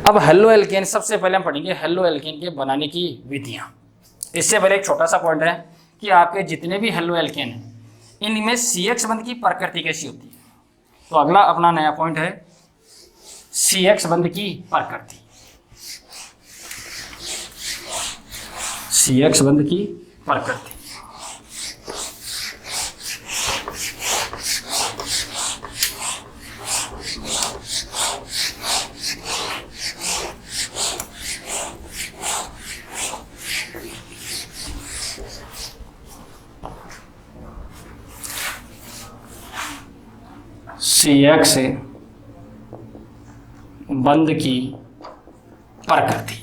अब halo alkane, सबसे पहले हम पढ़ेंगे हेलो एल्केन के बनाने की विधियां। इससे पहले एक छोटा सा पॉइंट है कि आपके जितने भी हेलो एल्केन हैं इनमें CX बंध की प्रकृति कैसी होती है। तो अगला अपना नया पॉइंट है CX बंध की प्रकृति। CX बंध की प्रकृति। CX बंध की प्रकृति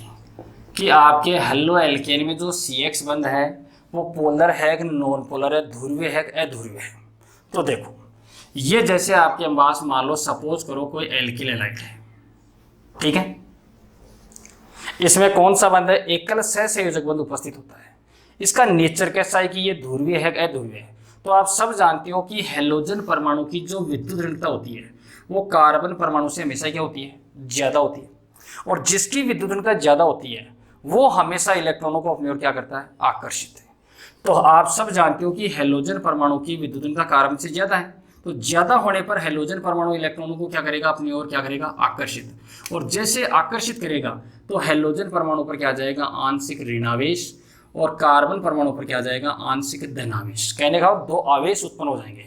कि आपके हेलो एल्केन में जो CX बंध है वो पोलर है कि नॉन पोलर है, ध्रुवीय है कि अध्रुवीय है। तो देखो ये जैसे आपके पास मान लो सपोज करो कोई एल्किल हैलाइड है, ठीक है, इसमें कौन सा बंध है, एकल सहसंयोजक बंध उपस्थित होता है। इसका नेचर कैसा है कि ये ध्रुवीय है कि अध्रुवीय है। तो आप सब जानते हो कि हेलोजन परमाणु की जो विद्युत ऋणता होती है वो कार्बन परमाणु से हमेशा क्या होती है, ज्यादा होती है। और जिसकी विद्युत ऋणता ज्यादा होती है वो हमेशा इलेक्ट्रॉनों को अपनी ओर क्या करता है, आकर्षित है। तो आप सब जानते हो कि हेलोजन परमाणु की विद्युत ऋणता कार्बन से ज्यादा है। तो ज्यादा होने पर हेलोजन परमाणु इलेक्ट्रॉनों को क्या करेगा, अपनी ओर क्या करेगा, आकर्षित। और जैसे आकर्षित करेगा तो हेलोजन परमाणु पर क्या जाएगा, आंशिक ऋणावेश, और कार्बन परमाणु पर क्या जाएगा, आंशिक धनावेश। कहने का दो आवेश उत्पन्न हो जाएंगे।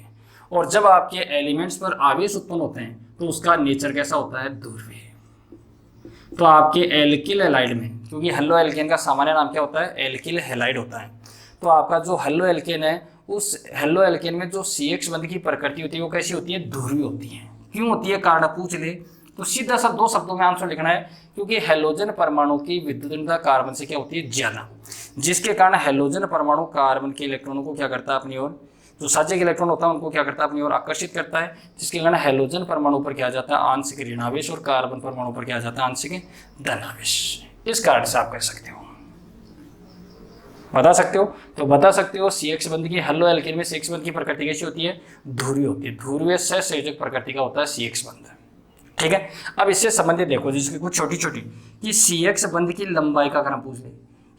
और जब आपके एलिमेंट्स पर आवेश उत्पन्न होते हैं तो उसका नेचर कैसा होता है, ध्रुवीय। तो आपके एल्किल हैलाइड में, क्योंकि हेलो एल्केन का सामान्य नाम क्या होता है, एल्किल हैलाइड होता है, तो आपका जो हेलो एल्केन है उस हेलो एल्केन में जो CX बंध की प्रकृति होती है वो कैसी होती है, ध्रुवीय होती है। क्यों होती है, कारण पूछ ले तो सीधा सा दो शब्दों में आंसर लिखना है, क्योंकि हेलोजन परमाणु की विद्युत ऋणता कार्बन से क्या होती है, ज्यादा, जिसके कारण हेलोजन परमाणु कार्बन के इलेक्ट्रॉनों को क्या करता है, अपनी ओर, जो साझे के इलेक्ट्रॉन होता है उनको क्या करता है, अपनी ओर आकर्षित करता है, जिसके कारण हेलोजन परमाणु पर क्या जाता है, आंशिक ऋणावेश, और कार्बन परमाणु पर क्या जाता है, आंशिक धनावेश। इस कारण से आप कह सकते हो, बता सकते हो। तो बता सकते हो CX बंध की, हेलो एल्केन में CX बंध की प्रकृति कैसी होती है, ध्रुवीय होती है। ध्रुवीय सहसंयोजक प्रकृति का होता है CX बंध, ठीक है। अब इससे संबंधित देखो जिसकी कुछ छोटी छोटी कि CX बंध की लंबाई का क्रम पूछ ले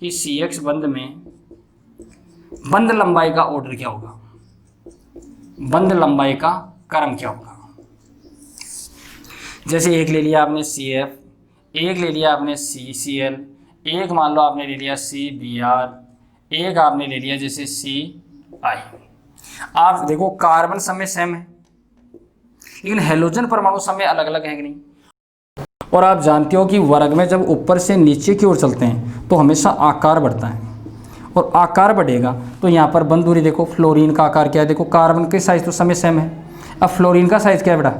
कि CX बंध में बंध लंबाई का ऑर्डर क्या होगा, बंध लंबाई का क्रम क्या होगा। जैसे एक ले लिया आपने CF, एक ले लिया आपने CCl, एक मान लो आपने ले लिया CBr, एक आपने ले लिया जैसे CI। आप देखो कार्बन समय सेम है लेकिन हेलोजन परमाणु समय अलग अलग है कि नहीं। और आप जानते हो कि वर्ग में जब ऊपर से नीचे की ओर चलते हैं तो हमेशा आकार बढ़ता है, और आकार बढ़ेगा तो यहाँ पर बंध दूरी देखो, फ्लोरीन का आकार क्या है, देखो कार्बन के साइज तो समय सेम है, अब फ्लोरीन का साइज क्या है बेटा,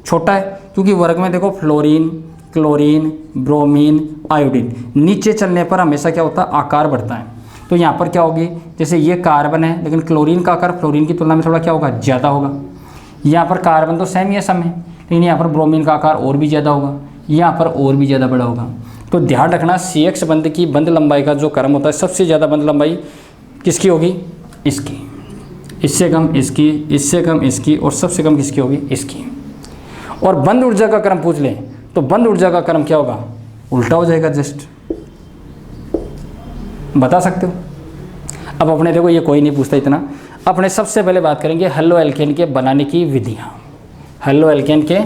छोटा है, क्योंकि वर्ग में देखो फ्लोरीन, क्लोरीन, ब्रोमीन, आयोडीन, नीचे चलने पर हमेशा क्या होता है, आकार बढ़ता है। तो यहाँ पर क्या होगी, जैसे ये कार्बन है लेकिन क्लोरीन का आकार फ्लोरीन की तुलना में थोड़ा क्या होगा, ज़्यादा होगा। यहाँ पर कार्बन तो सेम ही है समय, लेकिन यहाँ पर ब्रोमीन का आकार और भी ज़्यादा होगा, यहाँ पर और भी ज़्यादा बड़ा होगा। तो ध्यान रखना CX बंध की बंध लंबाई का जो क्रम होता है, सबसे ज़्यादा बंध लंबाई किसकी होगी, इसकी, इससे कम इसकी, इससे कम इसकी, और सबसे कम किसकी होगी, इसकी। और बंध ऊर्जा का क्रम पूछ लें तो बंध ऊर्जा का क्रम क्या होगा, उल्टा हो जाएगा, जस्ट बता सकते हो। अब अपने देखो ये कोई नहीं पूछता इतना, अपने सबसे पहले बात करेंगे हेलो एल्केन के बनाने की विधियाँ, हेलो एल्केन के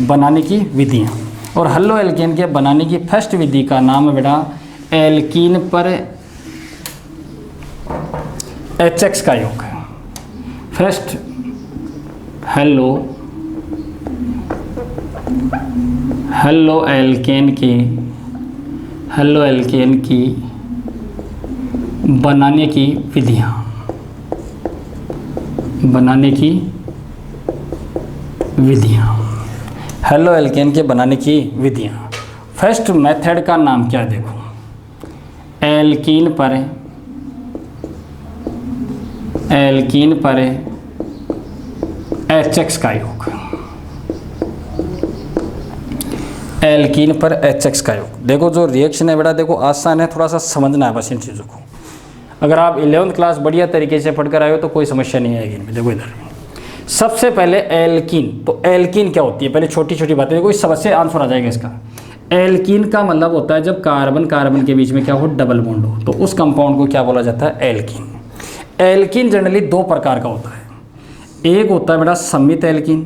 बनाने की विधियाँ। और हेलो एल्केन के बनाने की फर्स्ट विधि का नाम है बेटा एल्कीन पर HX का योग है। फर्स्ट हेलो एल्केन की बनाने की विधियाँ, हेलो एल्केन के बनाने की विधियाँ। फर्स्ट मेथड का नाम क्या है, देखो एल्कीन पर HX का योग, एल्कीन पर HX का योग। देखो जो रिएक्शन है बेटा, देखो आसान है, थोड़ा सा समझना है बस इन चीज़ों को। अगर आप 11वीं क्लास बढ़िया तरीके से पढ़कर आए हो तो कोई समस्या नहीं आएगी इनमें। देखो इधर सबसे पहले एल्कीन, तो एल्कीन क्या होती है, पहले छोटी छोटी बातें देखो, इस सबसे आंसर आ जाएगा इसका। एल्कीन का मतलब होता है जब कार्बन कार्बन के बीच में क्या हो, डबल बॉन्ड हो, तो उस कंपाउंड को क्या बोला जाता है, एल्कीन। एल्कीन जनरली दो प्रकार का होता है, एक होता है बेटा सम्मित एल्कीन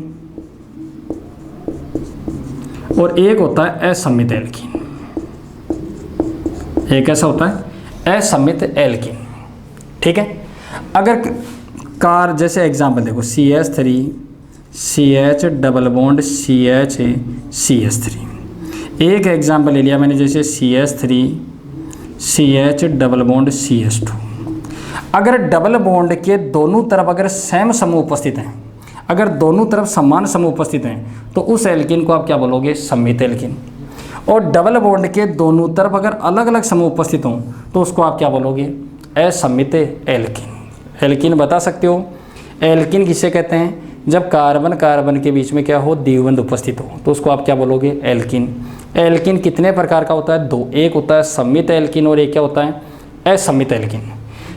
और एक होता है असम्मित एल्कीन। एक ऐसा होता है असम्मित एल्कीन, ठीक है। अगर कार जैसे एग्जांपल देखो CH3 CH double bond CH CH3, एक एग्जांपल ले लिया मैंने जैसे CH3 CH double bond CH2। अगर डबल बॉन्ड के दोनों तरफ अगर सेम समूह उपस्थित हैं, अगर दोनों तरफ समान समूह उपस्थित हैं तो उस एल्कीन को आप क्या बोलोगे, सम्मित एल्कीन। और डबल बॉन्ड के दोनों तरफ अगर अलग अलग समूह उपस्थित हों तो उसको आप क्या बोलोगे, असम्मित एल्कीन। एल्कीन बता सकते हो, एल्कीन किसे कहते हैं, जब कार्बन कार्बन के बीच में क्या हो, द्विबंध उपस्थित हो, तो उसको आप क्या बोलोगे, एल्कीन। एल्कीन कितने प्रकार का होता है, दो, एक होता है सम्मित एल्कीन और एक क्या होता है, असम्मित एल्कीन।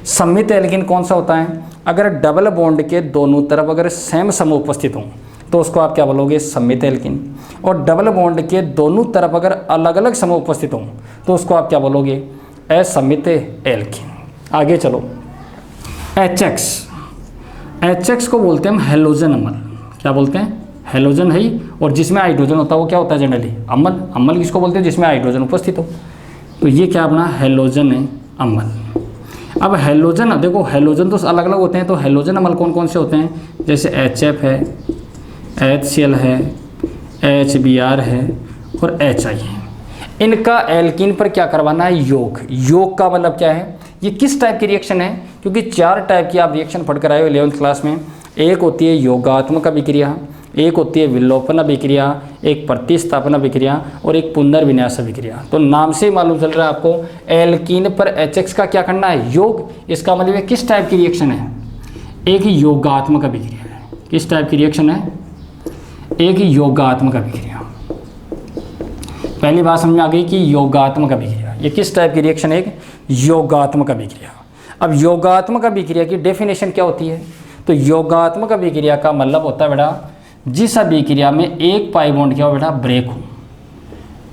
सम्मित एल्कीन कौन सा होता है, अगर डबल बॉन्ड के दोनों तरफ अगर सेम समूह उपस्थित हों तो उसको आप क्या बोलोगे, सम्मित एल्कीन। और डबल बॉन्ड के दोनों तरफ अगर अलग अलग समूह उपस्थित हों तो उसको आप क्या बोलोगे, असम्मित एल्कीन। आगे चलो, HX को बोलते हैं हम हेलोजन अम्ल। क्या बोलते हैं, हेलोजन है ही, और जिसमें हाइड्रोजन होता है वो क्या होता है जनरली, अम्ल। अम्ल किसको बोलते हैं, जिसमें हाइड्रोजन उपस्थित हो, तो ये क्या अपना हेलोजन है अम्ल। अब हेलोजन देखो, हेलोजन तो अलग अलग होते हैं, तो हेलोजन अम्ल कौन कौन से होते हैं, जैसे HF है, HCl है, HBr है और HI है। इनका एल्कीन पर क्या करवाना है, योग। योग का मतलब क्या है, ये किस टाइप की रिएक्शन है, क्योंकि 4 टाइप की आप रिएक्शन पढ़कर आए हो 11th क्लास में। एक होती है योगात्मक अभिक्रिया, एक होती है विलोपन अभिक्रिया, एक प्रतिस्थापन अभिक्रिया और एक पुनर्विन्यास अभिक्रिया। तो नाम से ही मालूम चल रहा है आपको, एल्कीन पर HX का क्या करना है, योग। इसका मतलब ये किस टाइप की रिएक्शन है, एक योगात्मक अभिक्रिया है। किस टाइप की रिएक्शन है, एक योगात्मक अभिक्रिया। पहली बात समझ में आ गई कि योगात्मक अभिक्रिया, ये किस टाइप की रिएक्शन है, एक योगात्मक अभिक्रिया। अब योगात्मक अभिक्रिया की डेफिनेशन क्या होती है, तो योगात्मक अभिक्रिया का मतलब होता है बेटा, जिस अभिक्रिया में एक पाई बॉन्ड क्या हो बेटा, ब्रेक हो,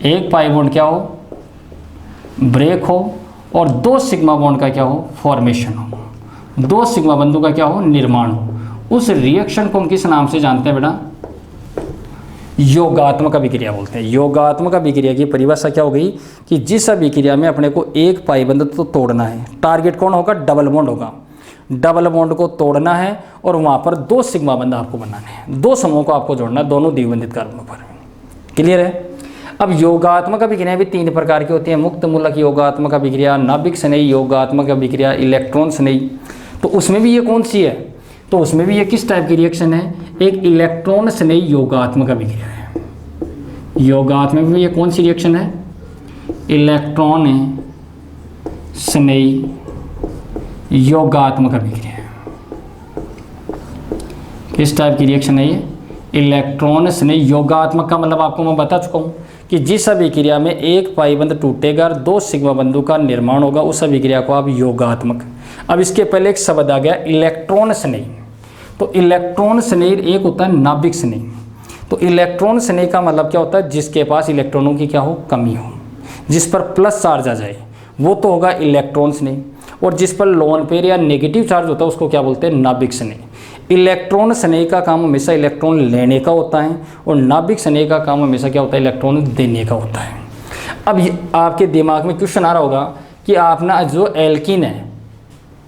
एक पाई बॉन्ड क्या हो, ब्रेक हो, और 2 सिग्मा बॉन्ड का क्या हो, फॉर्मेशन हो, 2 सिग्मा बंधु का क्या हो, निर्माण हो। उस रिएक्शन को हम किस नाम से जानते हैं बेटा, योगात्मक अभिक्रिया बोलते हैं। योगात्मक अभिक्रिया की परिभाषा क्या हो गई कि जिस अभिक्रिया में अपने को एक पाई बंध तो तोड़ना है, टारगेट कौन होगा, डबल बॉन्ड होगा, डबल बॉन्ड को तोड़ना है और वहाँ पर 2 सिग्मा बंध आपको बनाने हैं, 2 समूह को आपको जोड़ना है, दोनों द्विबंधित कार्बनों पर। क्लियर है। अब योगात्मक अभिक्रिया भी 3 प्रकार की होती है, मुक्त मूलक योगात्मक अभिक्रिया, नाभिक स्नेही योगात्मक अभिक्रिया, इलेक्ट्रॉन स्नेही। तो उसमें भी ये कौन सी है, तो उसमें भी ये किस टाइप की रिएक्शन है, एक इलेक्ट्रॉन स्नेही योगात्मक अभिक्रिया है। योगात्मक में ये कौन सी रिएक्शन है, इलेक्ट्रॉन स्नेही योगात्मक अभिक्रिया। किस टाइप की रिएक्शन है ये, इलेक्ट्रॉन स्नेही योगात्मक का मतलब आपको मैं बता चुका हूँ कि जिस अभिक्रिया में एक पाई बंध टूटेगा और 2 सिग्मा बंधु का निर्माण होगा, उस अभिक्रिया को आप योगात्मक। अब इसके पहले एक शब्द आ गया इलेक्ट्रॉन स्नेही। तो इलेक्ट्रॉन स्नेही एक होता है नाभिक स्नेही। तो इलेक्ट्रॉन स्नेही का मतलब क्या होता है, जिसके पास इलेक्ट्रॉनों की क्या हो, कमी हो, जिस पर प्लस चार्ज आ जाए वो तो होगा इलेक्ट्रॉन स्नेही, और जिस पर लोन पेयर या नेगेटिव चार्ज होता है उसको क्या बोलते हैं, नाभिक स्नेही। इलेक्ट्रॉन स्नेही का काम हमेशा इलेक्ट्रॉन लेने का होता है और नाभिक स्नेही का काम हमेशा क्या होता है, इलेक्ट्रॉन देने का होता है। अब ये आपके दिमाग में क्वेश्चन आ रहा होगा कि आपना जो एल्कीन है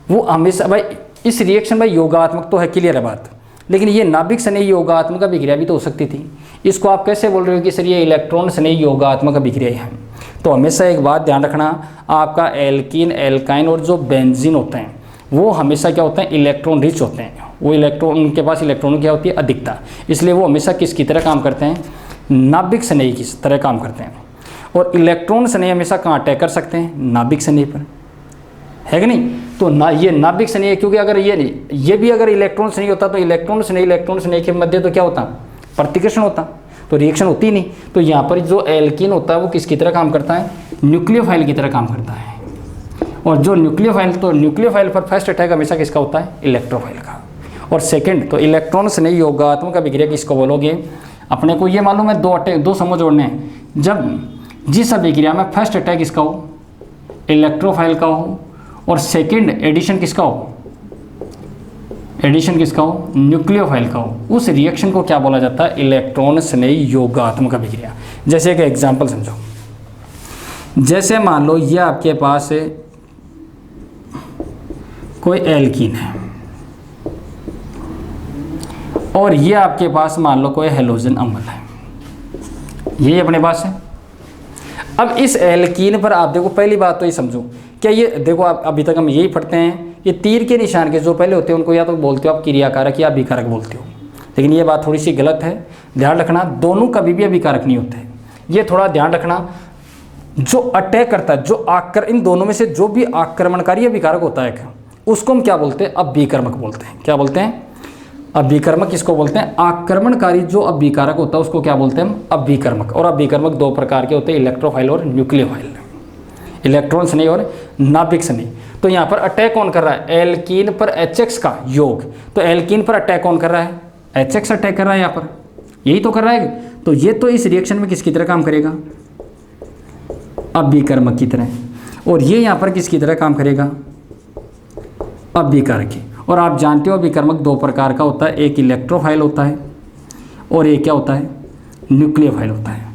वो हमेशा, भाई इस रिएक्शन में योगात्मक तो है, क्लियर है बात, लेकिन ये नाभिक स्नेही योगात्मक अभिक्रिया भी तो हो सकती थी। इसको आप कैसे बोल रहे हो कि सर ये इलेक्ट्रॉन स्नेही योगात्मक अभिक्रिया है। तो हमेशा एक बात ध्यान रखना, आपका एल्कीन, एल्काइन और जो बेंजीन होते हैं वो हमेशा क्या होते हैं, इलेक्ट्रॉन रिच होते हैं। वो इलेक्ट्रॉन, उनके पास इलेक्ट्रॉन क्या होती है, अधिकता, इसलिए वो हमेशा किसकी तरह काम करते हैं, नाभिक स्नेही की तरह काम करते हैं। और इलेक्ट्रॉन स्नेही हमेशा कहाँ अटैक कर सकते हैं, नाभिक स्नेही पर, है कि नहीं। तो ना ये नाभिक स्नेही है, क्योंकि अगर ये नहीं, ये भी अगर इलेक्ट्रॉन स्नेही होता तो इलेक्ट्रॉन स्नेही के मध्य तो क्या होता, प्रतिकर्षण होता, तो रिएक्शन होती नहीं। तो यहाँ पर जो एल्कीन होता है वो किसकी तरह काम करता है, न्यूक्लियोफाइल की तरह काम करता है। और जो न्यूक्लियोफाइल, तो न्यूक्लियोफाइल पर फर्स्ट अटैक हमेशा किसका होता है, इलेक्ट्रोफाइल का। और सेकंड, तो इलेक्ट्रॉन स्नेही योगात्मक अभिक्रिया किसको बोलोगे, अपने को ये मालूम है 2 समूह जोड़ने हैं। जब जिस अभिक्रिया में फर्स्ट अटैक किसका हो, इलेक्ट्रोफाइल का हो, और सेकंड एडिशन किसका हो, एडिशन किसका हो, न्यूक्लियोफाइल का हो, उस रिएक्शन को क्या बोला जाता है, इलेक्ट्रॉन स्नेही योगात्मक अभिक्रिया। जैसे एक एग्जांपल समझो, जैसे मान लो ये आपके पास कोई एल्कीन है और ये आपके पास मान लो कोई हैलोजन अम्ल है, ये अपने पास है। अब इस एल्कीन पर आप देखो, पहली बात तो ये समझो, क्या ये देखो आप अभी तक हम यही पढ़ते हैं, ये तीर के निशान के जो पहले होते हैं उनको या तो बोलते हो आप क्रियाकारक या अभिकारक बोलते हो, लेकिन ये बात थोड़ी सी गलत है। ध्यान रखना, दोनों कभी भी अभिकारक नहीं होते, ये थोड़ा ध्यान रखना। जो अटैक करता है, जो इन दोनों में से जो भी आक्रमणकारी अभिकारक होता है उसको हम क्या बोलते हैं, अभिकर्मक बोलते हैं। क्या बोलते हैं, अभिकर्मक किसको बोलते हैं, आक्रमणकारी जो अभिकारक होता है उसको क्या बोलते हैं हम, अभिकर्मक। और अभिकर्मक दो प्रकार के होते हैं, इलेक्ट्रोफाइल और न्यूक्लियोफाइल, इलेक्ट्रॉन स्नेही और नाभिक स्नेही। तो यहाँ पर अटैक कौन कर रहा है, एल्कीन पर HX का योग, तो एल्कीन पर अटैक कौन कर रहा है, HX अटैक कर रहा है, यहाँ पर यही तो कर रहा है। तो ये तो इस रिएक्शन में किसकी तरह काम करेगा, अभिकर्मक की तरह, और ये यहाँ पर किसकी तरह काम करेगा, अभिकारक की। और आप जानते हो अभिकर्मक दो प्रकार का होता है, एक इलेक्ट्रोफाइल होता है और एक क्या होता है, न्यूक्लियोफाइल होता है।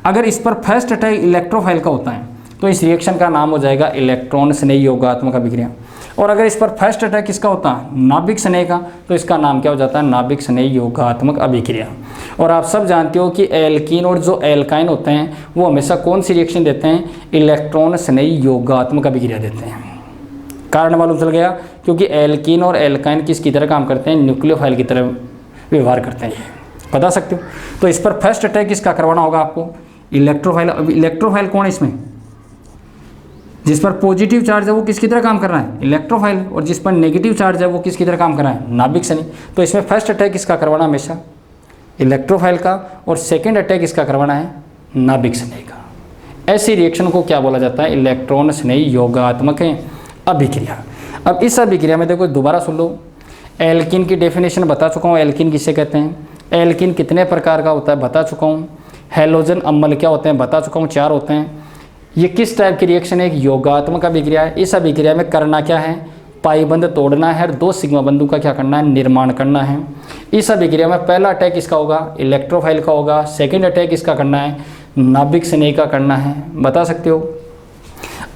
अगर इस पर फर्स्ट अटैक इलेक्ट्रोफाइल का होता है तो इस रिएक्शन का नाम हो जाएगा इलेक्ट्रॉन स्नेही योगात्मक अभिक्रिया। और अगर इस पर फर्स्ट अटैक किसका होता है, नाभिक स्नेह का, तो इसका नाम क्या हो जाता है, नाभिक स्नेही योगात्मक अभिक्रिया। और आप सब जानते हो कि एल्कीन और जो एल्काइन होते हैं वो हमेशा कौन सी रिएक्शन देते हैं, इलेक्ट्रॉन स्नेही योगात्मक अभिक्रिया देते हैं। कारण मालूम चल गया, क्योंकि एल्कीन और एल्काइन किसकी तरह काम करते हैं, न्यूक्लियोफाइल की तरह व्यवहार करते हैं, बता सकते हो। तो इस पर फर्स्ट अटैक किसका करवाना होगा आपको, इलेक्ट्रोफाइल। अब इलेक्ट्रोफाइल कौन है इसमें, जिस पर पॉजिटिव चार्ज है वो किसकी तरह काम कर रहा है, इलेक्ट्रोफाइल, और जिस पर नेगेटिव चार्ज है वो किसकी तरह काम कर रहा है, नाभिक स्नेही। तो इसमें फर्स्ट अटैक किसका करवाना हमेशा, इलेक्ट्रोफाइल का, और सेकेंड अटैक किसका करवाना है, नाभिक स्नेही का। ऐसी रिएक्शन को क्या बोला जाता है, इलेक्ट्रॉन स्नेही योगात्मक अभिक्रिया। अब इस अभिक्रिया में देखो, दोबारा सुन लो, एल्कीन की डेफिनेशन बता चुका हूँ, एल्कीन किसे कहते हैं, एल्कीन कितने प्रकार का होता है बता चुका हूँ, हैलोजन अम्ल क्या होते हैं बता चुका हूँ, 4 होते हैं। ये किस टाइप की रिएक्शन है, एक योगात्मक अभिक्रिया है। इस अभिक्रिया में करना क्या है, पाई बंध तोड़ना है और 2 सिग्मा बंधु का क्या करना है, निर्माण करना है। इस अभिक्रिया में पहला अटैक इसका होगा, इलेक्ट्रोफाइल का होगा, सेकेंड अटैक इसका करना है, नाभिक स्नेही का करना है, बता सकते हो।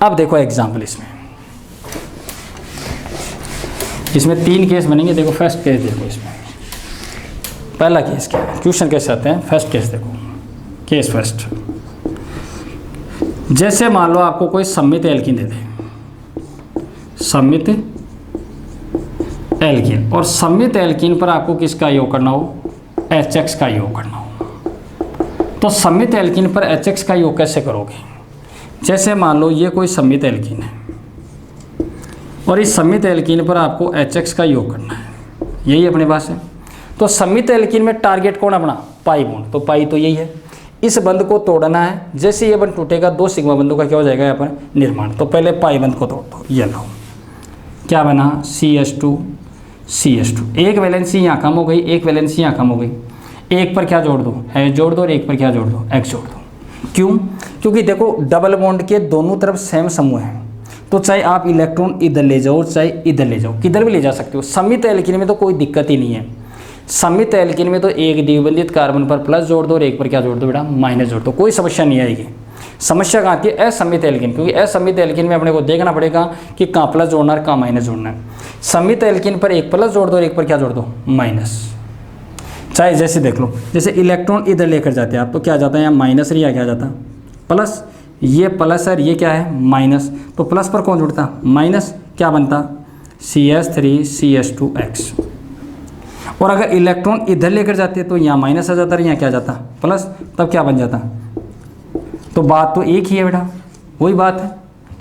अब देखो एग्जाम्पल, इसमें 3 केस बनेंगे। देखो फर्स्ट केस देखो, इसमें पहला केस क्या है, क्वेश्चन कैसे आते हैं, फर्स्ट केस देखो, केस फर्स्ट। जैसे मान लो आपको कोई सममित एल्कीन दे दे, सममित एल्कीन, और सममित एल्कीन पर आपको किसका योग करना हो, HX का योग करना हो। तो सममित एल्कीन पर HX का योग कैसे करोगे, जैसे मान लो ये कोई सममित एल्कीन है और इस सममित एल्कीन पर आपको HX का योग करना है, यही अपने पास है। तो सममित एल्कीन में टारगेट कौन अपना, पाई बॉन्ड, तो पाई तो यही है, इस बंध को तोड़ना है। जैसे ये बंध टूटेगा 2 सिग्मा बंधों का क्या हो जाएगा यहाँ पर निर्माण। तो पहले पाई बंध को तोड़ दो, ये लो क्या बना, CH2 CH2, एक वैलेंसी यहाँ कम हो गई, एक वैलेंसी यहाँ कम हो गई, एक पर क्या जोड़ दो, H जोड़ दो, और एक पर क्या जोड़ दो, X जोड़ दो। क्यों, क्योंकि देखो डबल बॉन्ड के दोनों तरफ सेम समूह है, तो चाहे आप इलेक्ट्रॉन इधर ले जाओ चाहे इधर ले जाओ, किधर भी ले जा सकते हो। सममित एल्कीन में तो कोई दिक्कत ही नहीं है, सममित एल्कीन में तो एक द्विबंधित कार्बन पर प्लस जोड़ दो और एक पर क्या जोड़ दो बेटा, माइनस जोड़ दो, कोई समस्या नहीं आएगी। समस्या कहाँ आती है, असममित एल्कीन, क्योंकि असममित एल्कीन में अपने को देखना पड़ेगा कि कहाँ प्लस जोड़ना है कहाँ माइनस जोड़ना है। सममित एल्कीन पर एक प्लस जोड़ दो और एक पर क्या जोड़ दो, माइनस। चाहे जैसे देख लो, जैसे इलेक्ट्रॉन इधर लेकर जाते हैं आप, तो क्या जाता है यहाँ माइनस, या क्या जाता प्लस, ये प्लस है, ये क्या है माइनस, तो प्लस पर कौन जुड़ता, माइनस, क्या बनता CH3 CH2X। और अगर इलेक्ट्रॉन इधर लेकर जाते तो यहाँ माइनस आ जाता और यहाँ क्या जाता प्लस, तब क्या बन जाता। तो बात तो एक ही है बेटा, वही बात है,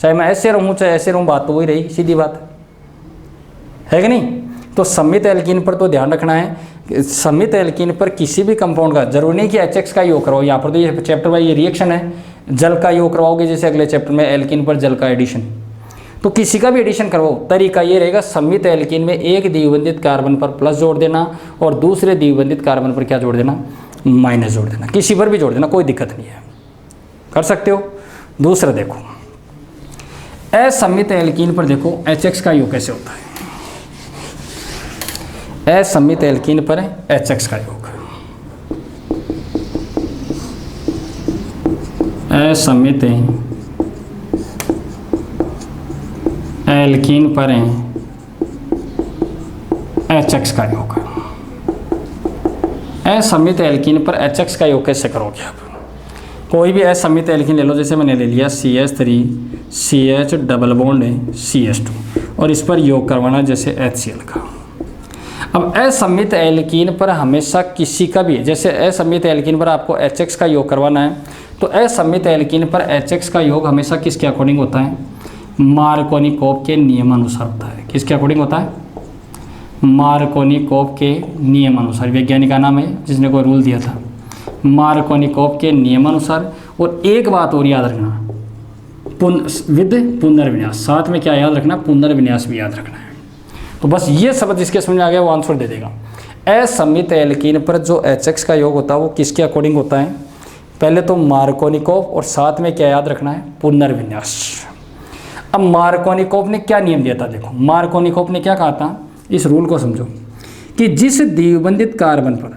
चाहे मैं ऐसे रहूँ चाहे ऐसे रहूँ, बात तो वही रही, सीधी बात है कि नहीं। तो सममित एल्कीन पर तो ध्यान रखना है, सममित एल्कीन पर किसी भी कंपाउंड का जरूरी नहीं कि HX का योग करवाओ। यहाँ पर तो ये चैप्टर वाइज ये रिएक्शन है, जल का योग करवाओगे, जैसे अगले चैप्टर में एल्कीन पर जल का एडिशन, तो किसी का भी एडिशन करवाओ, तरीका ये रहेगा सममित एल्कीन में एक द्विबंधित कार्बन पर प्लस जोड़ देना और दूसरे द्विबंधित कार्बन पर क्या जोड़ देना, माइनस जोड़ देना, किसी पर भी जोड़ देना, कोई दिक्कत नहीं है। कर सकते हो। दूसरा देखो, असमित एल्कीन पर देखो HX का योग कैसे होता है। असमित एल्कीन पर HX का योग, असमित एल्कीन पर HX का योग। असमित एल्कीन पर HX का योग कैसे करोगे आप? कोई भी असमित एल्कीन ले लो, जैसे मैंने ले लिया CH3 CH double bond CH2 और इस पर योग करवाना जैसे HCl का। अब असमित एल्कीन पर हमेशा किसी का भी, जैसे असमित एल्कीन पर आपको HX का योग करवाना है, तो असमित एल्कीन पर HX का योग हमेशा किसके अकॉर्डिंग होता है? मार्कोनिकोव के नियमानुसार होता है। किसके अकॉर्डिंग होता है? मार्कोनिकोव के नियमानुसार। वैज्ञानिक का नाम है जिसने कोई रूल दिया था, मार्कोनिकोव के नियमानुसार। और एक बात और याद रखना, विद पुनर्विन्यास, साथ में क्या याद रखना? पुनर्विन्यास भी याद रखना है। तो बस ये शब्द जिसके समझ में आ गया वो आंसर दे देगा। असमित एल्कीन पर जो HX का योग होता है वो किसके अकॉर्डिंग होता है? पहले तो मार्कोनिकोव, और साथ में क्या याद रखना है? पुनर्विन्यास। अब मार्कोनिकोव ने क्या नियम दिया था? देखो मार्कोनिकोव ने क्या कहा था, इस रूल को समझो कि जिस द्विबंधित कार्बन पर,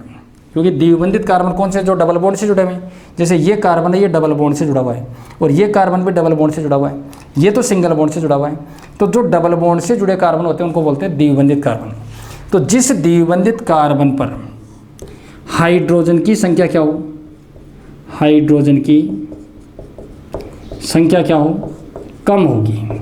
क्योंकि द्विबंधित कार्बन कौन से? जो डबल बॉन्ड से जुड़े हुए हैं। जैसे ये कार्बन है, ये डबल बॉन्ड से जुड़ा हुआ है, और ये कार्बन भी डबल बॉन्ड से जुड़ा हुआ है, ये तो सिंगल बॉन्ड से जुड़ा हुआ है। तो जो डबल बॉन्ड से जुड़े कार्बन होते हैं उनको बोलते हैं द्विबंधित कार्बन। तो जिस द्विबंधित कार्बन पर हाइड्रोजन की संख्या क्या हो? हाइड्रोजन की संख्या क्या हो? कम होगी।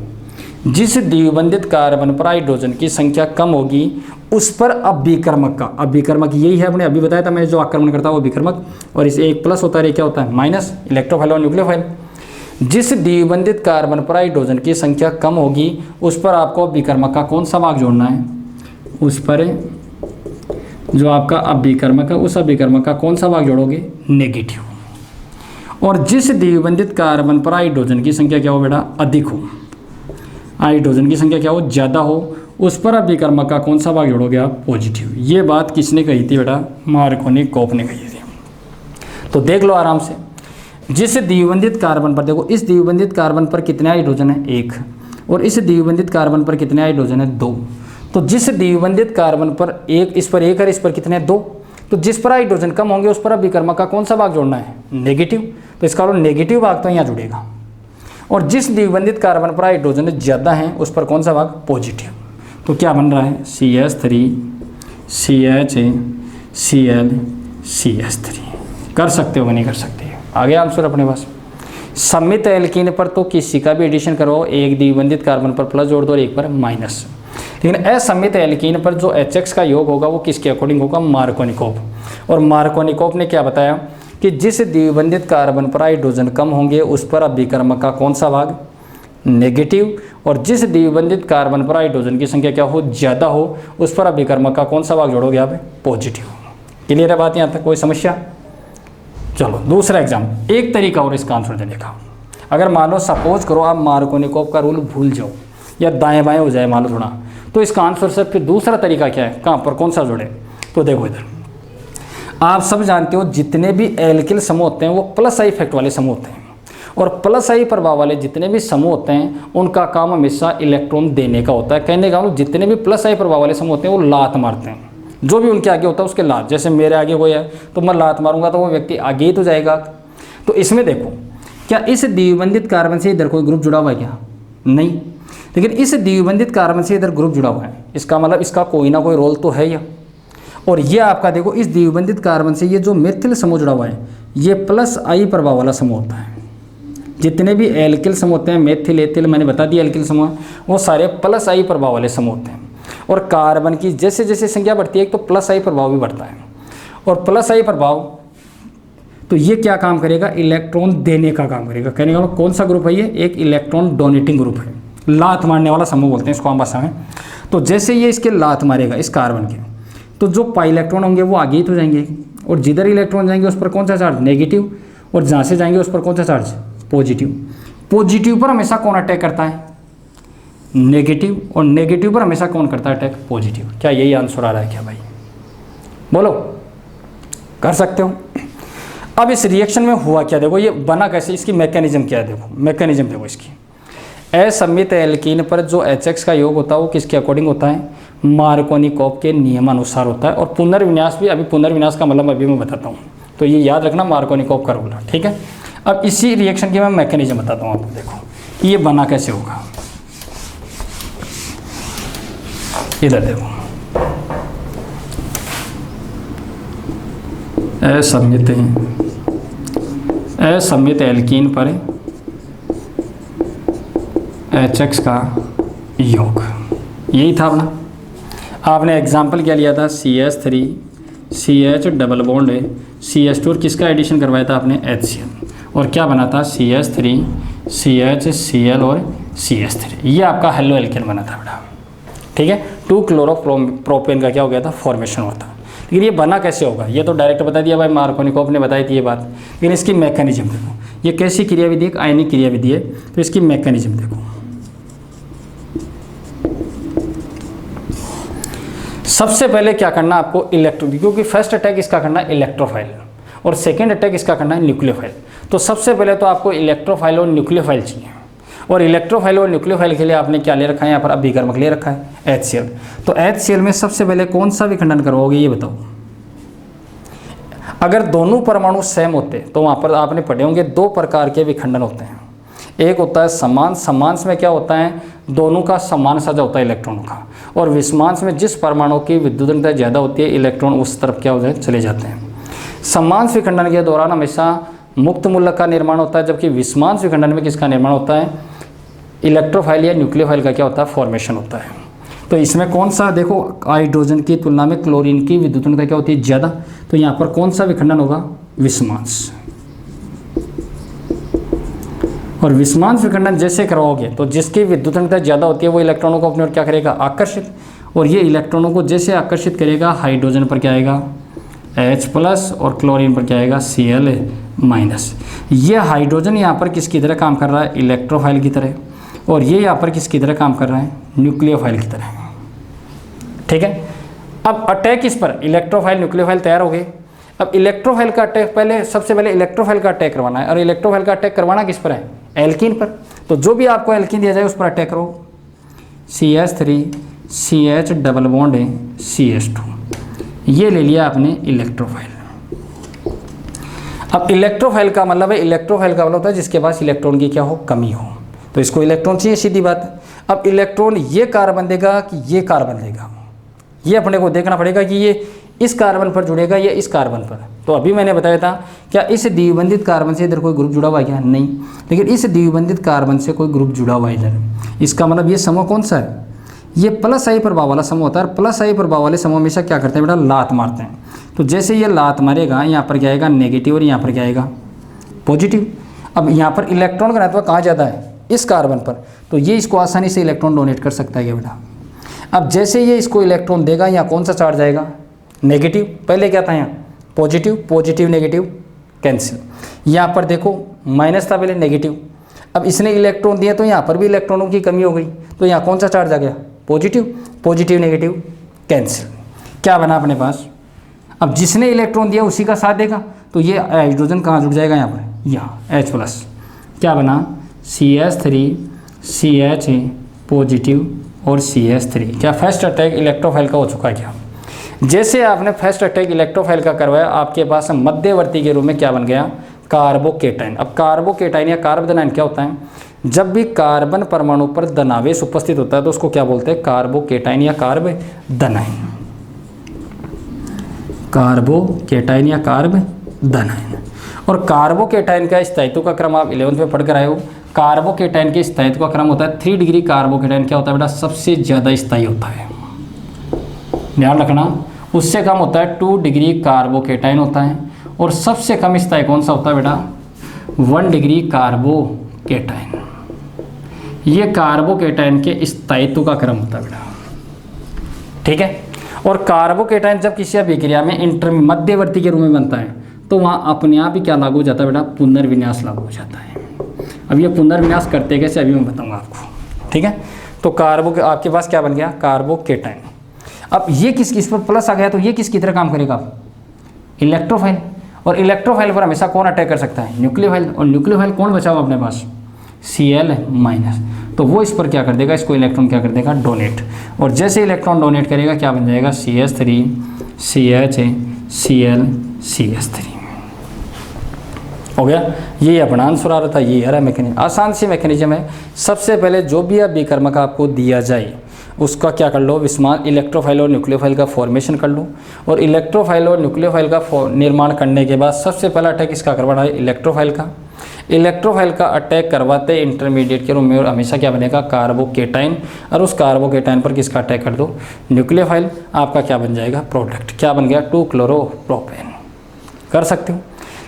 जिस द्विबंधित कार्बन पर हाइड्रोजन की संख्या कम होगी उस पर अभिकर्मक का, अभिकर्मक यही है, अपने अभी बताया था मैं, जो आक्रमण करता है वो अभिकर्मक, और इसे एक प्लस होता है, क्या होता है? माइनस, इलेक्ट्रोफाइल और न्यूक्लियोफाइल। जिस द्विबंधित कार्बन पर हाइड्रोजन की संख्या कम होगी उस पर आपको अभिकर्मक का कौन सा भाग जोड़ना है? उस पर जो आपका अभिकर्मक है उस अभिकर्मक का कौन सा भाग जोड़ोगे? नेगेटिव। और जिस द्विबंधित कार्बन पर हाइड्रोजन की संख्या क्या हो बेटा? अधिक हो, हाइड्रोजन की संख्या क्या हो? ज़्यादा हो, उस पर अभिकर्मक का कौन सा भाग जोड़ोगे आप? पॉजिटिव। ये बात किसने कही थी बेटा? मार्कोनिकोव ने कही थी। तो देख लो आराम से, जिस द्विबंधित कार्बन पर, देखो इस द्विबंधित कार्बन पर कितने हाइड्रोजन है? 1, और इस द्विबंधित कार्बन पर कितने हाइड्रोजन है? 2। तो जिस द्विबंधित कार्बन पर एक, इस पर 1 और इस पर कितने? 2। तो जिस पर हाइड्रोजन कम होंगे उस पर अभिकर्मक का कौन सा भाग जोड़ना है? नेगेटिव। तो इसका नेगेटिव भाग तो यहाँ जुड़ेगा। और जिस द्विबंधित कार्बन पर हाइड्रोजन ज़्यादा है उस पर कौन सा भाग? पॉजिटिव। तो क्या बन रहा है? CH3 CH Cl CH3। कर सकते हो कि नहीं कर सकते? आ गया आंसर अपने पास। समित एल्कीन पर तो किसी का भी एडिशन करवाओ, एक द्विबंधित कार्बन पर प्लस जोड़ दो और एक पर माइनस। लेकिन असमित एल्कीन पर जो HX का योग होगा वो किसके अकॉर्डिंग होगा? मार्कोनिकोव। और मार्कोनिकोव ने क्या बताया कि जिस द्विबंधित कार्बन पर हाइड्रोजन कम होंगे उस पर अभिकर्मक का कौन सा भाग? नेगेटिव। और जिस द्विबंधित कार्बन पर हाइड्रोजन की संख्या क्या हो? ज़्यादा हो, उस पर अभिकर्मक का कौन सा भाग जोड़ोगे आप? पॉजिटिव। क्लियर है बात यहाँ तक? कोई समस्या? चलो दूसरा एग्जाम, एक तरीका और इसका आंसर देने का। अगर मान लो सपोज करो आप मार्कोनिकोव का रूल भूल जाओ या दाएँ बाएँ हो जाए मान लो थोड़ा, तो इसका आंसर सर फिर दूसरा तरीका क्या है? कहाँ पर कौन सा जोड़े? तो देखो इधर, आप सब जानते हो जितने भी एल्किल समूह होते हैं वो प्लस आई इफेक्ट वाले समूह होते हैं, और प्लस आई प्रभाव वाले जितने भी समूह होते हैं उनका काम हमेशा इलेक्ट्रॉन देने का होता है। कहने का मतलब जितने भी प्लस आई प्रभाव वाले समूह होते हैं वो लात मारते हैं, जो भी उनके आगे होता है उसके लात। जैसे मेरे आगे कोई है तो मैं लात मारूंगा तो वो व्यक्ति आगे ही तो जाएगा। तो इसमें देखो, क्या इस द्विबंधित कार्बन से इधर कोई ग्रुप जुड़ा हुआ है क्या? नहीं। लेकिन इस द्विबंधित कार्बन से इधर ग्रुप जुड़ा हुआ है, इसका मतलब इसका कोई ना कोई रोल तो है या। और ये आपका देखो इस द्विबंधित कार्बन से ये जो मेथिल समूह जुड़ा हुआ है ये प्लस आई प्रभाव वाला समूह होता है। जितने भी एल्किल समूह होते हैं, मेथिल एथिल मैंने बता दिया एल्किल समूह, वो सारे प्लस आई प्रभाव वाले समूह होते हैं। और कार्बन की जैसे जैसे संख्या बढ़ती है तो प्लस आई प्रभाव भी बढ़ता है। और प्लस आई प्रभाव तो ये क्या काम करेगा? इलेक्ट्रॉन देने का काम करेगा। कहने का कौन सा ग्रुप है ये? एक इलेक्ट्रॉन डोनेटिंग ग्रुप है, लात मारने वाला समूह बोलते हैं इसको आम भाषा में। तो जैसे ये इसके लात मारेगा इस कार्बन के, तो जो पाई इलेक्ट्रॉन होंगे वो आगे ही तो जाएंगे, और जिधर इलेक्ट्रॉन जाएंगे उस पर कौन सा चार्ज? नेगेटिव। और जहाँ से जाएंगे उस पर कौन सा चार्ज? पॉजिटिव। पॉजिटिव पर हमेशा कौन अटैक करता है? नेगेटिव। और नेगेटिव पर हमेशा कौन करता है अटैक? पॉजिटिव। क्या यही आंसर आ रहा है क्या भाई? बोलो, कर सकते हो। अब इस रिएक्शन में हुआ क्या, देखो ये बना कैसे, इसकी मैकेनिज्म क्या है, देखो मैकेनिज्म देखो इसकी। असममित एल्कीन पर जो HX का योग होता है वो किसके अकॉर्डिंग होता है, मार्कोनिकॉफ के नियमानुसार होता है। और पुनर्विन्यास भी, अभी पुनर्विन्यास का मतलब अभी मैं बताता हूँ, तो ये याद रखना मार्कोनिकॉफ का रूल है, ठीक है। अब इसी रिएक्शन की मैं मैकेनिज्म बताता हूँ आपको, देखो ये बना कैसे होगा। इधर देखो, असममित एल्कीन पर HX का योग, यही था अपना। आपने एग्जाम्पल क्या लिया था, CH3 CH डबल बॉन्ड है CH2 और किसका एडिशन करवाया था आपने, HCl, और क्या बना था CH3 CH Cl और CH3। ये आपका हेलो एल्केन बना था बेटा, ठीक है। 2 क्लोरोप्रोपेन का क्या हो गया था, फॉर्मेशन हुआ था। लेकिन ये बना कैसे होगा, ये तो डायरेक्ट बता दिया भाई, मार्कोनिकॉफ ने बताई थी ये बात। लेकिन इसकी मैकेनिज्म देखो, ये कैसी क्रियाविधि है, आयनिक क्रियाविधि है, तो इसकी मैकेनिज्म देखो। सबसे पहले क्या करना आपको, इलेक्ट्रो, क्योंकि फर्स्ट अटैक इसका करना है इलेक्ट्रोफाइल और सेकेंड अटैक इसका करना है न्यूक्लियोफाइल। तो सबसे पहले तो आपको इलेक्ट्रोफाइल और न्यूक्लियोफाइल चाहिए, और इलेक्ट्रोफाइल और न्यूक्लियोफाइल के लिए आपने क्या ले रखा है, यहाँ पर अभिकर्मक ले रखा है HCl। तो HCl में सबसे पहले कौन सा विखंडन करवाओगे ये बताओ। अगर दोनों परमाणु सेम होते तो वहाँ पर आपने पढ़े होंगे 2 प्रकार के विखंडन होते हैं। एक होता है समान, समांश में क्या होता है, दोनों का समान सजा होता है इलेक्ट्रॉनों का, और विषमांश में जिस परमाणु की विद्युत घनता ज़्यादा होती है इलेक्ट्रॉन उस तरफ क्या हो जाए, चले जाते हैं। समांश विखंडन के दौरान हमेशा मुक्त मूलक का निर्माण होता है, जबकि विषमांश विखंडन में किसका निर्माण होता है, इलेक्ट्रोफाइल या न्यूक्लियोफाइल का क्या होता है, फॉर्मेशन होता है। तो इसमें कौन सा, देखो हाइड्रोजन की तुलना में क्लोरीन की विद्युत घनता क्या होती है, ज़्यादा, तो यहाँ पर कौन सा विखंडन होगा, विषमांश। और विषमांश विखंडन जैसे करवाओगे तो जिसकी विद्युत घनता ज़्यादा होती है वो इलेक्ट्रॉनों को अपनी ओर क्या करेगा, आकर्षित, और ये इलेक्ट्रॉनों को जैसे आकर्षित करेगा हाइड्रोजन पर क्या आएगा, H+ और क्लोरीन पर क्या आएगा, Cl-। ये हाइड्रोजन यहाँ पर किसकी तरह काम कर रहा है, इलेक्ट्रोफाइल की तरह, और ये यहाँ पर किसकी तरह काम कर रहा है, न्यूक्लियोफाइल की तरह, ठीक है। अब अटैक इस पर, इलेक्ट्रोफाइल न्यूक्लियोफाइल तैयार हो गए। अब इलेक्ट्रोफाइल का अटैक पहले, सबसे पहले इलेक्ट्रोफाइल का अटैक करवाना है, और इलेक्ट्रोफाइल का अटैक करवाना किस पर है, एल्कीन पर। तो जो भी आपको एल्कीन दिया जाए उस पर अटैक करो। CH3 CH डबल बॉन्ड है CH2, ये ले लिया आपने इलेक्ट्रोफाइल। अब इलेक्ट्रोफाइल का मतलब है, इलेक्ट्रोफाइल का मतलब होता है जिसके पास इलेक्ट्रॉन की क्या हो, कमी हो, तो इसको इलेक्ट्रॉन चाहिए, सीधी बात है। अब इलेक्ट्रॉन ये कार्बन देगा कि ये कार्बन देगा, ये अपने को देखना पड़ेगा कि ये इस कार्बन पर जुड़ेगा या इस कार्बन पर। तो अभी मैंने बताया था क्या इस द्विबंधित कार्बन से इधर कोई ग्रुप जुड़ा हुआ है क्या, नहीं, लेकिन इस द्विबंधित कार्बन से कोई ग्रुप जुड़ा हुआ है इधर। इसका मतलब ये समूह कौन सा है, ये +I प्रभाव वाला समूह होता है। +I प्रभाव वाले समूह हमेशा क्या करते हैं बेटा, लात मारते हैं। तो जैसे ये लात मारेगा यहाँ पर क्या आएगा, नेगेटिव, और यहाँ पर क्या आएगा, पॉजिटिव। अब यहाँ पर इलेक्ट्रॉन का घनत्व कहाँ ज़्यादा है, इस कार्बन पर, तो ये इसको आसानी से इलेक्ट्रॉन डोनेट कर सकता है क्या बेटा। अब जैसे ये इसको इलेक्ट्रॉन देगा, यहाँ कौन सा चार्ज आएगा, नेगेटिव। पहले क्या था यहाँ, पॉजिटिव, पॉजिटिव नेगेटिव कैंसिल। यहाँ पर देखो माइनस था पहले, नेगेटिव। अब इसने इलेक्ट्रॉन दिया तो यहाँ पर भी इलेक्ट्रॉनों की कमी हो गई, तो यहाँ कौन सा चार्ज आ गया, पॉजिटिव, पॉजिटिव नेगेटिव कैंसिल। क्या बना अपने पास, अब जिसने इलेक्ट्रॉन दिया उसी का साथ देगा, तो ये हाइड्रोजन कहाँ जुड़ जाएगा, यहाँ पर, यहाँ H+। क्या बना, CH3 CH पॉजिटिव और CH3। क्या फर्स्ट अटैक इलेक्ट्रोफाइल का हो चुका है क्या। जैसे आपने फर्स्ट अटैक इलेक्ट्रोफाइल का करवाया, आपके पास मध्यवर्ती के रूप में क्या बन गया, कार्बोकेटाइन। अब कार्बोकेटाइन या कार्बोधनाइन क्या होता है, जब भी कार्बन परमाणु पर धनावेश उपस्थित होता है तो उसको क्या बोलते हैं, कार्बोकेटाइन या कार्बोधनाइन। कार्बोकेटाइन या कार्बोधनाइन। और कार्बोकेटाइन का स्थायित्व का क्रम आप 11th में पढ़कर आए हो। कार्बोकेटाइन के स्थायित्व का क्रम होता है 3 डिग्री। कार्बोकेटाइन क्या होता है बेटा, सबसे ज़्यादा स्थायी होता है, ध्यान रखना। उससे कम होता है 2 डिग्री कार्बोकेटाइन होता है, और सबसे कम स्थायी कौन सा होता है बेटा, 1 डिग्री कार्बोकेटाइन। ये कार्बोकेटाइन के स्थायित्व का क्रम होता है बेटा, ठीक है। और कार्बोकेटाइन जब किसी अभिक्रिया में मध्यवर्ती के रूप में बनता है तो वहाँ अपने आप ही क्या लागू हो जाता है बेटा, पुनर्विन्यास लागू हो जाता है। अब ये पुनर्विन्यास करते कैसे अभी मैं बताऊँगा आपको, ठीक है। तो आपके पास क्या बन गया, कार्बोकेटाइन। अब ये किस पर प्लस आ गया तो ये किसकी तरह काम करेगा, इलेक्ट्रोफाइल। और इलेक्ट्रोफाइल पर हमेशा कौन अटैक कर सकता है? न्यूक्लियोफाइल। और न्यूक्लियोफाइल कौन बचा हुआ अपने पास? Cl minus. तो वो इस पर क्या कर देगा, इसको इलेक्ट्रॉन क्या कर देगा, डोनेट। और जैसे इलेक्ट्रॉन डोनेट करेगा क्या बन जाएगा, CH3 CH Cl CH3 हो गया। ये अपना आंसर आ रहा था। ये आ रहा मैकेनिज्म, आसान सी मैकेनिज्म है। सबसे पहले जो भी आप विकर्मक आपको दिया जाए उसका क्या कर लो, विस्मान इलेक्ट्रोफाइल और न्यूक्लियोफाइल का फॉर्मेशन कर लो। और इलेक्ट्रोफाइल और न्यूक्लियोफाइल का निर्माण करने के बाद सबसे पहला अटैक इसका करवाना है, इलेक्ट्रोफाइल का। इलेक्ट्रोफाइल का अटैक करवाते इंटरमीडिएट के रूप में, और हमेशा क्या बनेगा, कार्बोकेटाइन। और उस कार्बोकेटाइन पर किसका अटैक कर दो, न्यूक्लियोफाइल। आपका क्या बन जाएगा, प्रोडक्ट क्या बन गया, 2-क्लोरोप्रोपेन। कर सकते हो।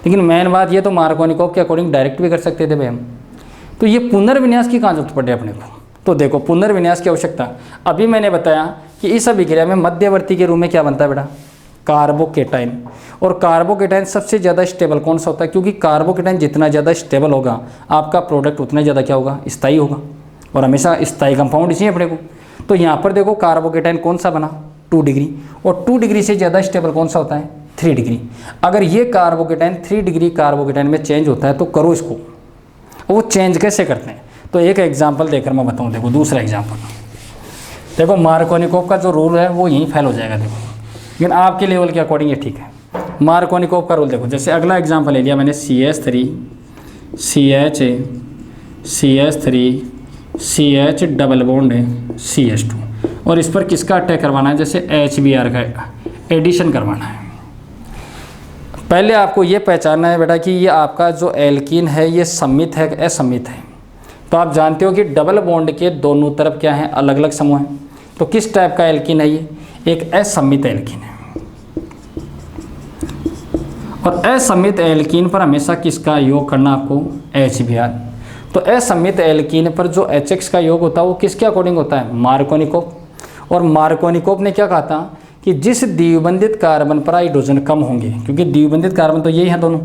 लेकिन मेन बात ये तो मार्कोनिकोव के अकॉर्डिंग डायरेक्ट भी कर सकते थे भाई हम। तो ये पुनर्विन्यास की कहाँ जरूरत पड़े अपने को? तो देखो पुनर्विन्यास की आवश्यकता, अभी मैंने बताया कि इस अभिक्रिया में मध्यवर्ती के रूप में क्या बनता है बेटा, कार्बोकेटाइन। और कार्बोकेटाइन सबसे ज़्यादा स्टेबल कौन सा होता है? क्योंकि कार्बोकेटाइन जितना ज़्यादा स्टेबल होगा आपका प्रोडक्ट उतना ज़्यादा क्या होगा, स्थायी होगा। और हमेशा स्थायी कंपाउंड चाहिए अपने को। तो यहाँ पर देखो कार्बोकेटाइन कौन सा बना, 2 डिग्री। और 2 डिग्री से ज़्यादा स्टेबल कौन सा होता है, 3 डिग्री। अगर ये कार्बोकेटाइन 3 डिग्री कार्बोकेटाइन में चेंज होता है तो करो इसको। वो चेंज कैसे करते हैं? तो एक एग्जाम्पल देकर मैं बताऊँ। देखो दूसरा एग्जाम्पल, देखो मार्कोनिकोव का जो रूल है वो यहीं फेल हो जाएगा। देखो लेकिन आपके लेवल के अकॉर्डिंग ये ठीक है। मार्कोनिकोव का रूल देखो, जैसे अगला एग्जाम्पल ले लिया मैंने, CH3 CH3 CH double bond CH2। और इस पर किसका अटैक करवाना है, जैसे HBr का एडिशन करवाना है। पहले आपको ये पहचानना है बेटा कि ये आपका जो एल्कीन है ये सममित है असममित है। तो आप जानते हो कि डबल बॉन्ड के दोनों तरफ क्या है, अलग अलग समूह हैं। तो किस टाइप का एल्कीन है ये, एक असममित एल्कीन है। और असममित एल्कीन पर हमेशा किसका योग करना आपको, HBr। तो असममित एल्कीन पर जो HX का योग होता है वो किसके अकॉर्डिंग होता है, मार्कोनिकोव। और मार्कोनिकोव ने क्या कहा था कि जिस द्विबंधित कार्बन पर हाइड्रोजन कम होंगे, क्योंकि द्विबंधित कार्बन तो यही है दोनों,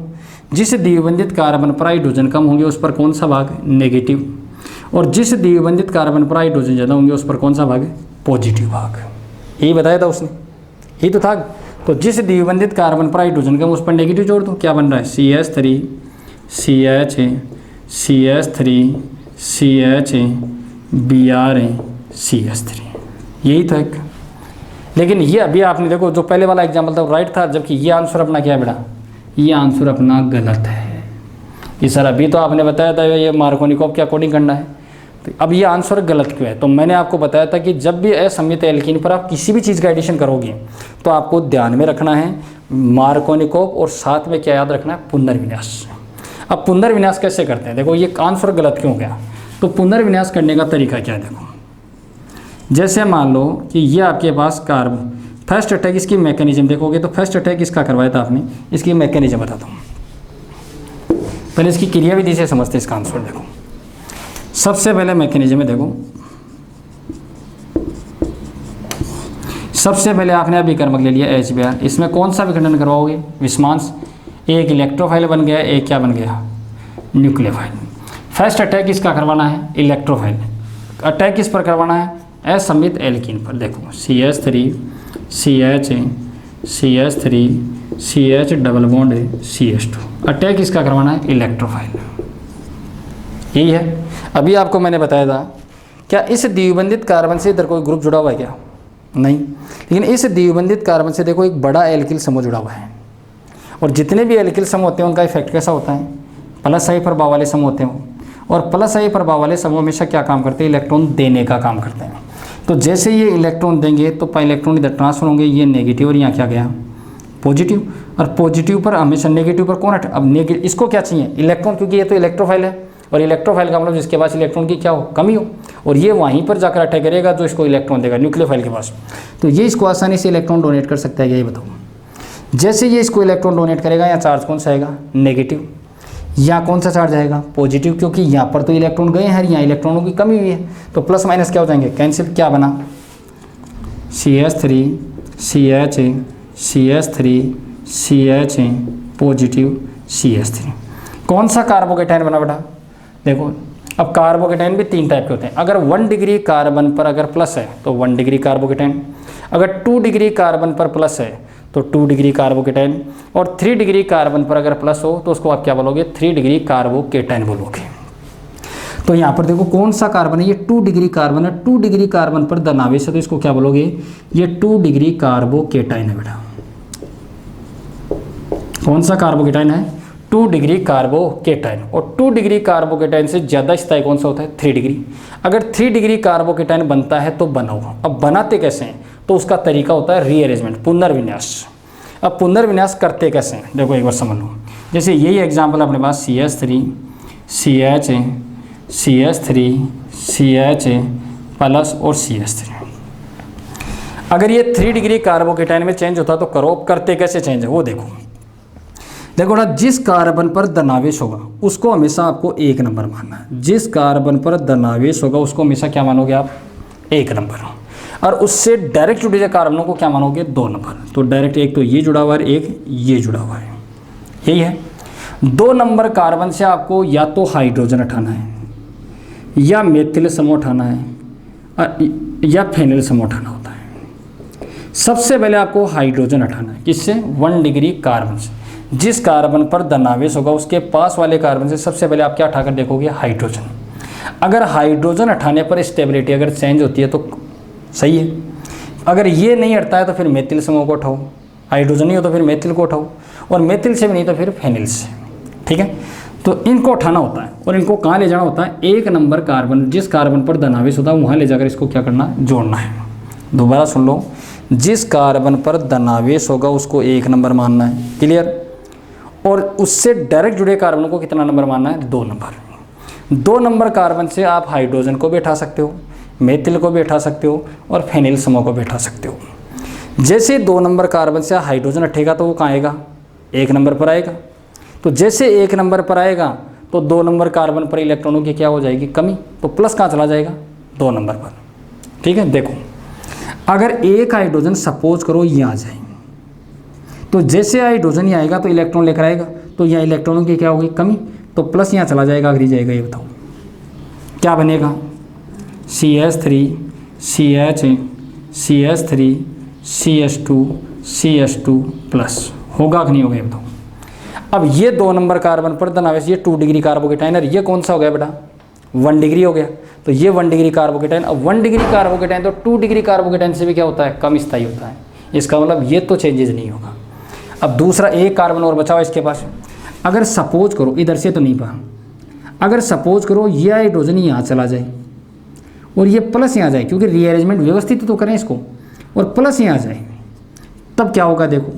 जिस द्विबंधित कार्बन पर हाइड्रोजन कम होंगे उस पर कौन सा भाग, नेगेटिव। और जिस द्विबंधित कार्बन पर हाइड्रोजन ज़्यादा होंगे उस पर कौन सा भाग, पॉजिटिव भाग। यही बताया था उसने, यही तो था। तो जिस द्विबंधित कार्बन पर हाइड्रोजन कम उस पर नेगेटिव जोड़ दो, क्या बन रहा है, CH3 CH Br CH3। यही था एक। लेकिन ये अभी आपने देखो जो पहले वाला एग्जाम्पल था वो राइट था, जबकि ये आंसर अपना क्या है बेटा, ये आंसर अपना गलत है। ये सर अभी तो आपने बताया था ये मार्कोनिकोव के अकॉर्डिंग करना है, तो अब ये आंसर गलत क्यों है? तो मैंने आपको बताया था कि जब भी असममित एल्कीन पर आप किसी भी चीज़ का एडिशन करोगे तो आपको ध्यान में रखना है मार्कोनिकोव, और साथ में क्या याद रखना है, पुनर्विन्यास। अब पुनर्विन्यास कैसे करते हैं, देखो ये आंसर गलत क्यों गया। तो पुनर्विन्यास करने का तरीका क्या है, देखो जैसे मान लो कि ये आपके पास कार्बन, फर्स्ट अटैक इसकी मैकेनिज्म देखोगे तो फर्स्ट अटैक इसका करवाया था आपने, इसकी मैकेनिज्म बताता हूँ। पहले इसकी क्रियाविधि से समझते हैं इसका आंसर। देखो सबसे पहले मैकेनिज्म में देखो, सबसे पहले आपने अभिकर्मक ले लिया HBr। इसमें कौन सा विखंडन करवाओगे, विस्मांस। एक इलेक्ट्रोफाइल बन गया, एक क्या बन गया, न्यूक्लियोफाइल। फर्स्ट अटैक इसका करवाना है इलेक्ट्रोफाइल, अटैक किस पर करवाना है, असममित एल्कीन पर। देखो CH3 CH double bond CH2, attack इसका करवाना है इलेक्ट्रोफाइल। यही है। अभी आपको मैंने बताया था, क्या इस द्विबंधित कार्बन से इधर कोई ग्रुप जुड़ा हुआ है क्या, नहीं। लेकिन इस द्विबंधित कार्बन से देखो एक बड़ा एल्किल समूह जुड़ा हुआ है। और जितने भी एल्किल समूह होते हैं उनका इफेक्ट कैसा होता है, प्लस आई प्रभाव वाले समूह होते हैं। और प्लस आई प्रभाव वाले समूह हमेशा क्या काम करते हैं, इलेक्ट्रॉन देने का काम करते हैं। तो जैसे ये इलेक्ट्रॉन देंगे तो इलेक्ट्रॉन इधर ट्रांसफर होंगे, ये नेगेटिव और यहाँ क्या गया, पॉजिटिव। और पॉजिटिव पर हमेशा नेगेटिव पर कौन अब नेगेटिव, इसको क्या चाहिए, इलेक्ट्रॉन, क्योंकि ये तो इलेक्ट्रोफाइल है। और इलेक्ट्रोफाइल का मतलब जिसके पास इलेक्ट्रॉन की क्या हो, कमी हो। और ये वहीं पर जाकर अटैक करेगा जो इसको इलेक्ट्रॉन देगा, न्यूक्लियोफाइल के पास। तो ये इसको आसानी से इलेक्ट्रॉन डोनेट कर सकता है, यही बताओ। जैसे ये इसको इलेक्ट्रॉन डोनेट करेगा, यहाँ चार्ज कौन सा आएगा, नेगेटिव। यहाँ कौन सा चार्ज आएगा, पॉजिटिव, क्योंकि यहाँ पर तो इलेक्ट्रॉन गए हैं, यहाँ इलेक्ट्रॉनों की कमी हुई है। तो प्लस माइनस क्या हो जाएंगे, कैंसिल। क्या बना, CH3 CH पॉजिटिव CH3। कौन सा कार्बोकेटाइन बना बेटा, देखो अब कार्बोकेटाइन भी 3 टाइप के होते हैं। अगर 1 डिग्री कार्बन पर अगर प्लस है तो 1 डिग्री कार्बोकेटाइन, अगर 2 डिग्री कार्बन पर प्लस है तो 2 डिग्री कार्बोकेटाइन, और 3 डिग्री कार्बन पर अगर प्लस हो तो उसको आप क्या बोलोगे, 3 डिग्री कार्बोकेटाइन बोलोगे। तो यहाँ पर देखो कौन सा कार्बन है, ये 2 डिग्री कार्बन है, 2 डिग्री कार्बन पर धनावेश है तो इसको क्या बोलोगे, ये 2 डिग्री कार्बोकेटाइन है बेटा। कौन सा कार्बोकेटाइन है, 2 डिग्री कार्बोकेटाइन। और 2 डिग्री कार्बोकेटाइन से ज़्यादा स्थायी कौन सा होता है, 3 डिग्री। अगर 3 डिग्री कार्बोकेटाइन बनता है तो बनाओ। अब बनाते कैसे हैं, तो उसका तरीका होता है रीअरेंजमेंट, पुनर्विन्यास। अब पुनर्विन्यास करते कैसे हैं, देखो एक बार समझ लो। जैसे यही एग्जाम्पल अपने पास CH3 CH CH3 CH plus और CH3। अगर ये 3 डिग्री कार्बोकेटाइन में चेंज होता तो करो, करते कैसे चेंज है वो देखो। देखो ना, जिस कार्बन पर धनावेश होगा उसको हमेशा आपको 1 नंबर मानना है। जिस कार्बन पर धनावेश होगा उसको हमेशा क्या मानोगे आप, 1 नंबर। और उससे डायरेक्ट जुड़े हुए कार्बनों को क्या मानोगे, 2 नंबर। तो डायरेक्ट एक तो ये जुड़ा हुआ है, एक ये जुड़ा हुआ है, यही है। 2 नंबर कार्बन से आपको या तो हाइड्रोजन हटाना है, या मेथिल समूह उठाना है, या फेनिल समूह उठाना होता है। सबसे पहले आपको हाइड्रोजन हटाना है, किससे, 1 डिग्री कार्बन से। जिस कार्बन पर धनावेश होगा उसके पास वाले कार्बन से सबसे पहले आप क्या उठाकर देखोगे, हाइड्रोजन। अगर हाइड्रोजन हटाने पर स्टेबिलिटी अगर चेंज होती है तो सही है। अगर ये नहीं हटता है तो फिर मेथिल समूह को उठाओ, हाइड्रोजन नहीं हो तो फिर मेथिल को उठाओ, और मेथिल से भी नहीं तो फिर फेनिल से, ठीक है। तो इनको उठाना होता है और इनको कहाँ ले जाना होता है, 1 नंबर कार्बन, जिस कार्बन पर धनावेश होता है वहाँ ले जाकर इसको क्या करना, जोड़ना है। दोबारा सुन लो, जिस कार्बन पर धनावेश होगा उसको 1 नंबर मानना है, क्लियर। और उससे डायरेक्ट जुड़े कार्बन को कितना नंबर मानना है, 2 नंबर। 2 नंबर कार्बन से आप हाइड्रोजन को भी उठा सकते हो, मेथिल को भी उठा सकते हो, और फेनिल समूह को भी उठा सकते हो। जैसे 2 नंबर कार्बन से हाइड्रोजन हटेगा तो वो कहाँ आएगा, 1 नंबर पर आएगा। तो जैसे 1 नंबर पर आएगा तो 2 नंबर कार्बन पर इलेक्ट्रॉनों की क्या हो जाएगी, कमी। तो प्लस कहाँ चला जाएगा, 2 नंबर पर, ठीक है। देखो अगर एक हाइड्रोजन सपोज करो यहाँ आ जाए, तो जैसे हाइड्रोजन ही आएगा तो इलेक्ट्रॉन लेकर आएगा, तो यहाँ इलेक्ट्रॉनों की क्या होगी, कमी। तो प्लस यहाँ चला जाएगा, आगे जाएगा, ये बताओ क्या बनेगा, CH3 CH CH3 CH2 CH2 plus, होगा कि नहीं होगा, ये बताओ। अब ये 2 नंबर कार्बन पर धनावेश, ये 2 डिग्री कार्बोकेटाइन, और ये कौन सा हो गया बेटा, 1 डिग्री हो गया। तो ये 1 डिग्री कार्बोकेटाइन। अब 1 डिग्री कार्बोकेटाइन तो 2 डिग्री कार्बोकेटाइन से भी क्या होता है, कम स्थायी होता है। इसका मतलब ये तो चेंजेस नहीं होगा। अब दूसरा एक कार्बन और बचा हुआ इसके पास। अगर सपोज करो, इधर से तो नहीं पा, अगर सपोज करो ये हाइड्रोजन यहाँ चला जाए और ये प्लस यहाँ जाए, क्योंकि रीअरेंजमेंट व्यवस्थित तो करें इसको, और प्लस यहाँ जाए, तब क्या होगा, देखो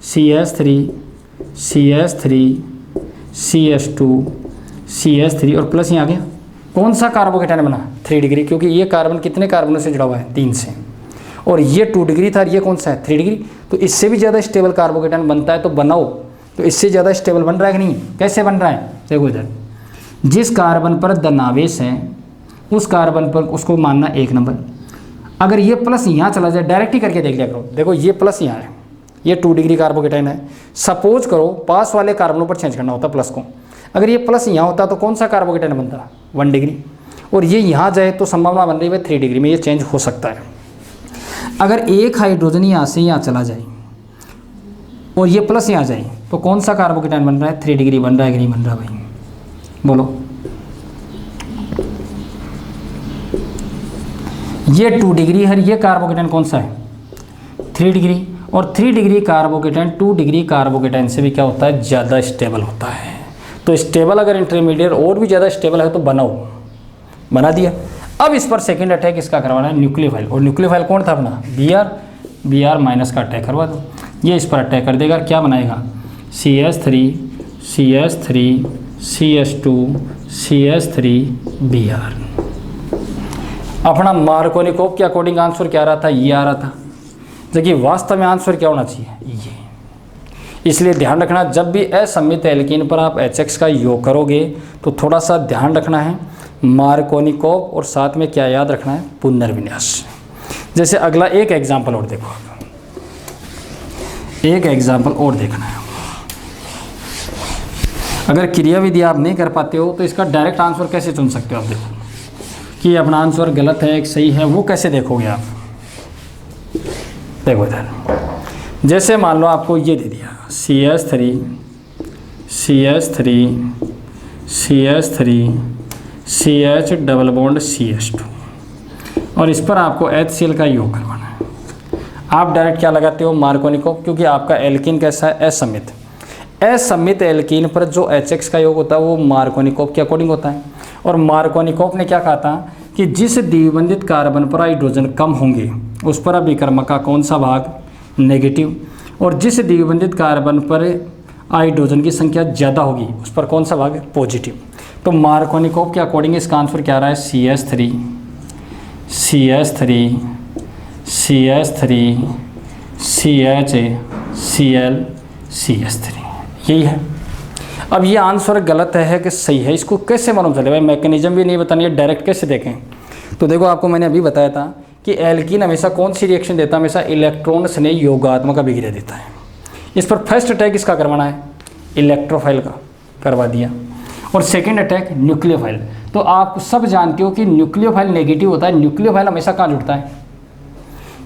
CH3 CH3 CH2 CH3 और प्लस यहाँ आ गया। कौन सा कार्बोकेटाइन बना, 3 डिग्री, क्योंकि ये कार्बन कितने कार्बनों से जुड़ा हुआ है, 3 से। और ये 2 डिग्री था, ये कौन सा है, 3 डिग्री। तो इससे भी ज़्यादा स्टेबल कार्बोकेटाइन बनता है तो बनाओ। तो इससे ज़्यादा स्टेबल बन रहा है कि नहीं, कैसे बन रहा है, देखो इधर, जिस कार्बन पर धनावेश है उस कार्बन पर उसको मानना 1 नंबर। अगर ये प्लस यहाँ चला जाए, डायरेक्ट ही करके देख लिया करो। देखो ये प्लस यहाँ है, ये 2 डिग्री कार्बोकेटाइन है। सपोज करो पास वाले कार्बनों पर चेंज करना होता प्लस को। अगर ये प्लस यहाँ होता तो कौन सा कार्बोकेटाइन बनता, 1 डिग्री। और ये यहाँ जाए तो संभावना बन रही है 3 डिग्री में, ये चेंज हो सकता है। अगर एक हाइड्रोजन यहाँ से यहाँ चला जाए और ये प्लस यहाँ जाए तो कौन सा कार्बोकेटाइन बन रहा है, 3 डिग्री बन रहा है कि नहीं बन रहा भाई, बोलो। ये 2 डिग्री है, ये कार्बोकेटाइन कौन सा है, 3 डिग्री। और 3 डिग्री कार्बोकेटाइन 2 डिग्री कार्बोकेटाइन से भी क्या होता है, ज़्यादा स्टेबल होता है। तो स्टेबल अगर इंटरमीडिएट और भी ज़्यादा स्टेबल है तो बनाओ, बना दिया। अब इस पर सेकंड अटैक इसका करवाना है, न्यूक्लियोफाइल। और न्यूक्लियोफाइल कौन था अपना, Br माइनस का अटैक करवा दो। ये इस पर अटैक कर देगा, क्या बनाएगा, CH3 CH3 CH2 CH3 Br। अपना मार्कोनिकोव के अकॉर्डिंग आंसर क्या आ रहा था, ये आ रहा था, देखिए वास्तव में आंसर क्या होना चाहिए, ये। इसलिए ध्यान रखना, जब भी असममित एल्कीन पर आप HX का योग करोगे तो थोड़ा सा ध्यान रखना है मार्कोनिकोव, और साथ में क्या याद रखना है, पुनर्विन्यास। जैसे अगला एक एग्जाम्पल और देखो, एक एग्जाम्पल और देखना है। अगर क्रियाविधि आप नहीं कर पाते हो तो इसका डायरेक्ट आंसर कैसे चुन सकते हो आप, देखो कि अपना आंसर गलत है एक सही है, वो कैसे देखोगे आप। देखो इधर, जैसे मान लो आपको ये दे दिया CH3 CH3 CH3 CH double bond CH2 और इस पर आपको HCl का योग करवाना है। आप डायरेक्ट क्या लगाते हो, मार्कोनिकोव, क्योंकि आपका एल्कीन कैसा है, असमित। असमित एल्कीन पर जो HX का योग होता है वो मार्कोनिकोव के अकॉर्डिंग होता है। और मार्कोनिकोव ने क्या कहा था कि जिस द्विबंधित कार्बन पर हाइड्रोजन कम होंगे उस पर अभिकर्मक का कौन सा भाग नेगेटिव, और जिस द्विबंधित कार्बन पर हाइड्रोजन की संख्या ज़्यादा होगी उस पर कौन सा भाग पॉजिटिव। तो मार्कोनिकोव के अकॉर्डिंग इसका आंसर क्या आ रहा है, CH3 CH3 CH3 CH Cl CH3, यही है। अब ये आंसर गलत है कि सही है, इसको कैसे मालूम चले भाई, मैकेनिज्म भी नहीं बतानी है, डायरेक्ट कैसे देखें। तो देखो आपको मैंने अभी बताया था कि एल्कीन हमेशा कौन सी रिएक्शन देता है, हमेशा इलेक्ट्रॉन्स ने योगात्मक अभिक्रिया देता है। इस पर फर्स्ट अटैक इसका करवाना है, इलेक्ट्रोफाइल का करवा दिया, और सेकंड अटैक न्यूक्लियोफाइल। तो आप सब जानते हो कि न्यूक्लियोफाइल नेगेटिव होता है, न्यूक्लियोफाइल हमेशा कहाँ जुड़ता है,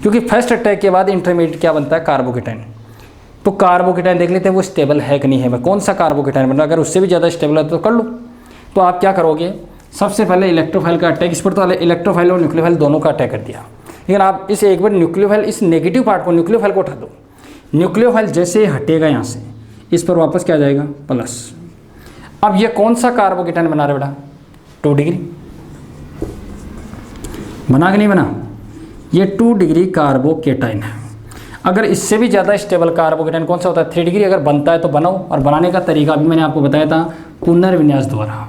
क्योंकि फर्स्ट अटैक के बाद इंटरमीडिएट क्या बनता है, कार्बोकेटाइन। तो कार्बोकेटाइन देख लेते हैं वो स्टेबल है कि नहीं है, कौन सा कार्बोकेटाइन बन रहा है, अगर उससे भी ज़्यादा स्टेबल है तो कर लो। तो आप क्या करोगे, सबसे पहले इलेक्ट्रोफाइल का अटैक, इस पर तो इलेक्ट्रोफाइल और न्यूक्लियोफाइल दोनों का अटैक कर दिया, लेकिन आप इस एक बार न्यूक्लियोफाइल, इस नेगेटिव पार्ट को, न्यूक्लियोफाइल को उठा दो। न्यूक्लियोफाइल जैसे हटेगा यहाँ से, इस पर वापस क्या आ जाएगा, प्लस। अब ये कौन सा कार्बोकेटाइन बना रहा है बेटा, 2 डिग्री बना कि नहीं बना, ये 2 डिग्री कार्बोकेटाइन है। अगर इससे भी ज़्यादा स्टेबल कार्बोकेटाइन कौन सा होता है, 3 डिग्री। अगर बनता है तो बनाओ, और बनाने का तरीका भी मैंने आपको बताया था, पुनर्विन्यास द्वारा।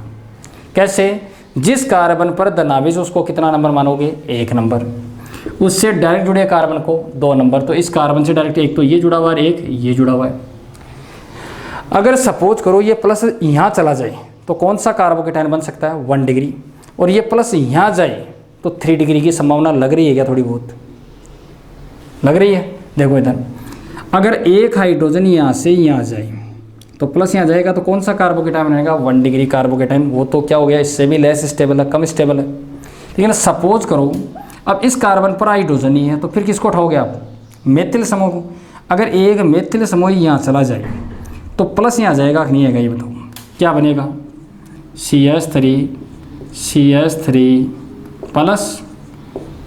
कैसे, जिस कार्बन पर दनावेश उसको कितना नंबर मानोगे, 1 नंबर, उससे डायरेक्ट जुड़े कार्बन को 2 नंबर। तो इस कार्बन से डायरेक्ट एक तो ये जुड़ा हुआ है, एक ये जुड़ा हुआ है। अगर सपोज करो ये प्लस यहाँ चला जाए तो कौन सा कार्बोकेटाइन बन सकता है, 1 डिग्री, और ये प्लस यहाँ जाए तो 3 डिग्री की संभावना लग रही है क्या, थोड़ी बहुत लग रही है। देखो इधर, अगर एक हाइड्रोजन यहाँ से यहाँ जाए तो प्लस यहाँ जाएगा तो कौन सा कार्बोकेटाइन बनेगा, 1 डिग्री कार्बोकेटाइन। वो तो क्या हो गया, इससे भी लेस स्टेबल है, कम स्टेबल है। लेकिन सपोज करो अब इस कार्बन पर हाइड्रोजन ही है, तो फिर किसको उठाओगे आप, मेथिल समूह को। अगर एक मेथिल समूह यहाँ चला जाए तो प्लस यहाँ जाएगा कि नहीं आएगा, ये बताओ क्या बनेगा, CH3 प्लस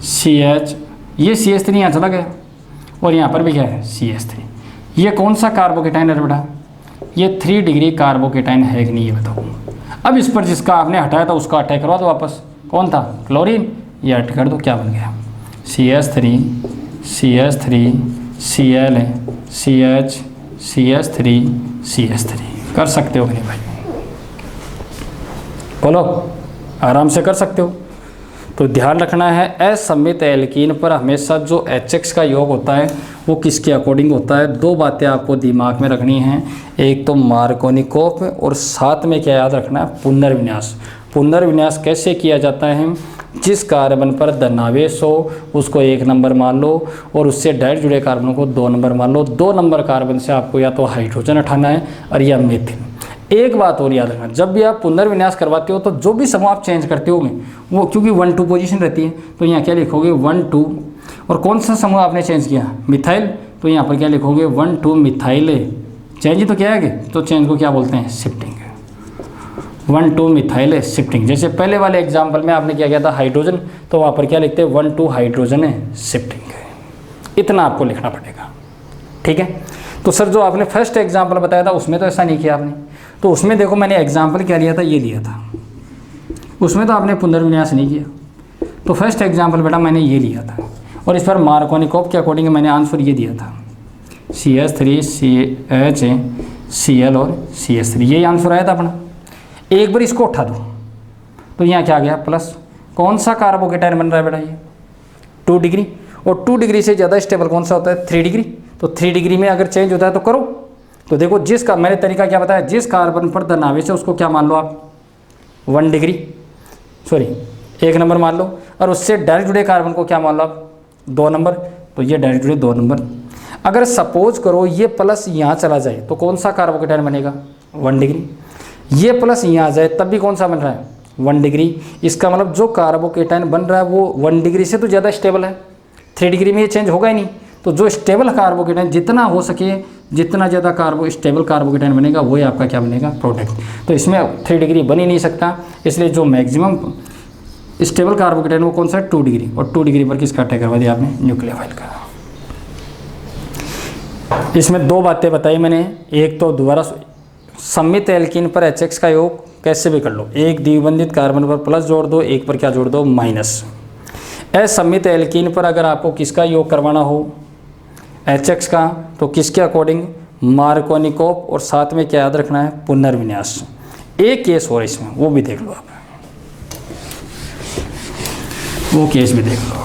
CH, ये CH3 यहाँ चला गया, और यहाँ पर भी क्या है, CH3। ये कौन सा कार्बोकेटाइन है बेटा, ये 3 डिग्री कार्बोकेटाइन है कि नहीं, ये बताओ। अब इस पर जिसका आपने हटाया था उसका अटैक करवा दो वापस, कौन था, क्लोरीन, ये हट कर दो, क्या बन गया, CH3 Cl CH CH3 CH3। कर सकते हो कि नहीं भाई, बोलो, आराम से कर सकते हो। तो ध्यान रखना है, असमित एल्कीन पर हमेशा जो HX का योग होता है वो किसके अकॉर्डिंग होता है। 2 बातें आपको दिमाग में रखनी हैं, एक तो मार्कोनिकोव, और साथ में क्या याद रखना है, पुनर्विन्यास। पुनर्विन्यास कैसे किया जाता है, जिस कार्बन पर धनावेश हो उसको 1 नंबर मान लो, और उससे डायरेक्ट जुड़े कार्बन को 2 नंबर मान लो। 2 नंबर कार्बन से आपको या तो हाइड्रोजन हटाना है और या मेथिल। एक बात और याद रखना, जब भी आप पुनर्विन्यास करवाते हो तो जो भी समूह आप चेंज करते होगे वो, क्योंकि 1-2 पोजीशन रहती है, तो यहाँ क्या लिखोगे, 1-2, और कौन सा समूह आपने चेंज किया, मिथाइल, तो यहाँ पर क्या लिखोगे, 1-2 मिथाइल। चेंज तो क्या है, तो चेंज को क्या बोलते हैं, शिफ्टिंग। 1-2 methyl shifting. जैसे पहले वाले एग्जाम्पल में आपने क्या किया था, हाइड्रोजन, तो वहाँ पर क्या लिखते हैं, 1-2 हाइड्रोजन शिफ्टिंग। इतना आपको लिखना पड़ेगा, ठीक है। तो सर जो आपने फर्स्ट एग्जाम्पल बताया था उसमें तो ऐसा नहीं किया आपने, तो उसमें देखो मैंने एग्जाम्पल क्या लिया था, ये लिया था, उसमें तो आपने पुनर्विन्यास नहीं किया। तो फर्स्ट एग्जाम्पल बेटा मैंने ये लिया था, और इस पर मार्कोनिकोव के अकॉर्डिंग मैंने आंसर ये दिया था, CH3 CH Cl और CH3, यही आंसर आया था अपना। एक बार इसको उठा दो तो यहाँ क्या आ गया, प्लस। कौन सा कार्बोकेटाइन बन रहा है बेटा, ये 2 डिग्री, और 2 डिग्री से ज़्यादा स्टेबल कौन सा होता है, 3 डिग्री। तो 3 डिग्री में अगर चेंज होता है तो करो। तो देखो जिसका मैंने तरीका क्या बताया, जिस कार्बन पर धनावेश है उसको क्या मान लो आप, 1 डिग्री, सॉरी 1 नंबर मान लो, और उससे डायरेक्ट जुड़े कार्बन को क्या मान लो आप, 2 नंबर। तो ये डायरेक्ट जुड़े 2 नंबर। अगर सपोज करो ये प्लस यहाँ चला जाए तो कौन सा कार्बोकेटाइन बनेगा, 1 डिग्री। ये प्लस यहाँ आ जाए तब भी कौन सा बन रहा है, 1 डिग्री। इसका मतलब जो कार्बोकेटाइन बन रहा है वो 1 डिग्री से तो ज़्यादा स्टेबल है, 3 डिग्री में ये चेंज होगा ही नहीं। तो जो स्टेबल कार्बोकेटाइन जितना हो सके, जितना ज़्यादा स्टेबल कार्बोकेटाइन बनेगा वही आपका क्या बनेगा, प्रोडक्ट। तो इसमें 3 डिग्री बन ही नहीं सकता, इसलिए जो मैक्सिमम स्टेबल कार्बोकेटाइन वो कौन सा है, 2 डिग्री। और 2 डिग्री पर किसका अटैक करवा दिया आपने, न्यूक्लियोफाइल का। इसमें 2 बातें बताई मैंने, एक तो दोबारा सममित एल्कीन पर HX का योग कैसे भी कर लो, एक द्विबंधित कार्बन पर प्लस जोड़ दो, एक पर क्या जोड़ दो, माइनस। असम्मित एल्कीन पर अगर आपको किसका योग करवाना हो, HX का, तो किसके अकॉर्डिंग, मार्कोनिकोव, और साथ में क्या याद रखना है, पुनर्विन्यास। एक केस हो रहा है इसमें, वो भी देख लो आप, वो केस भी देख लो।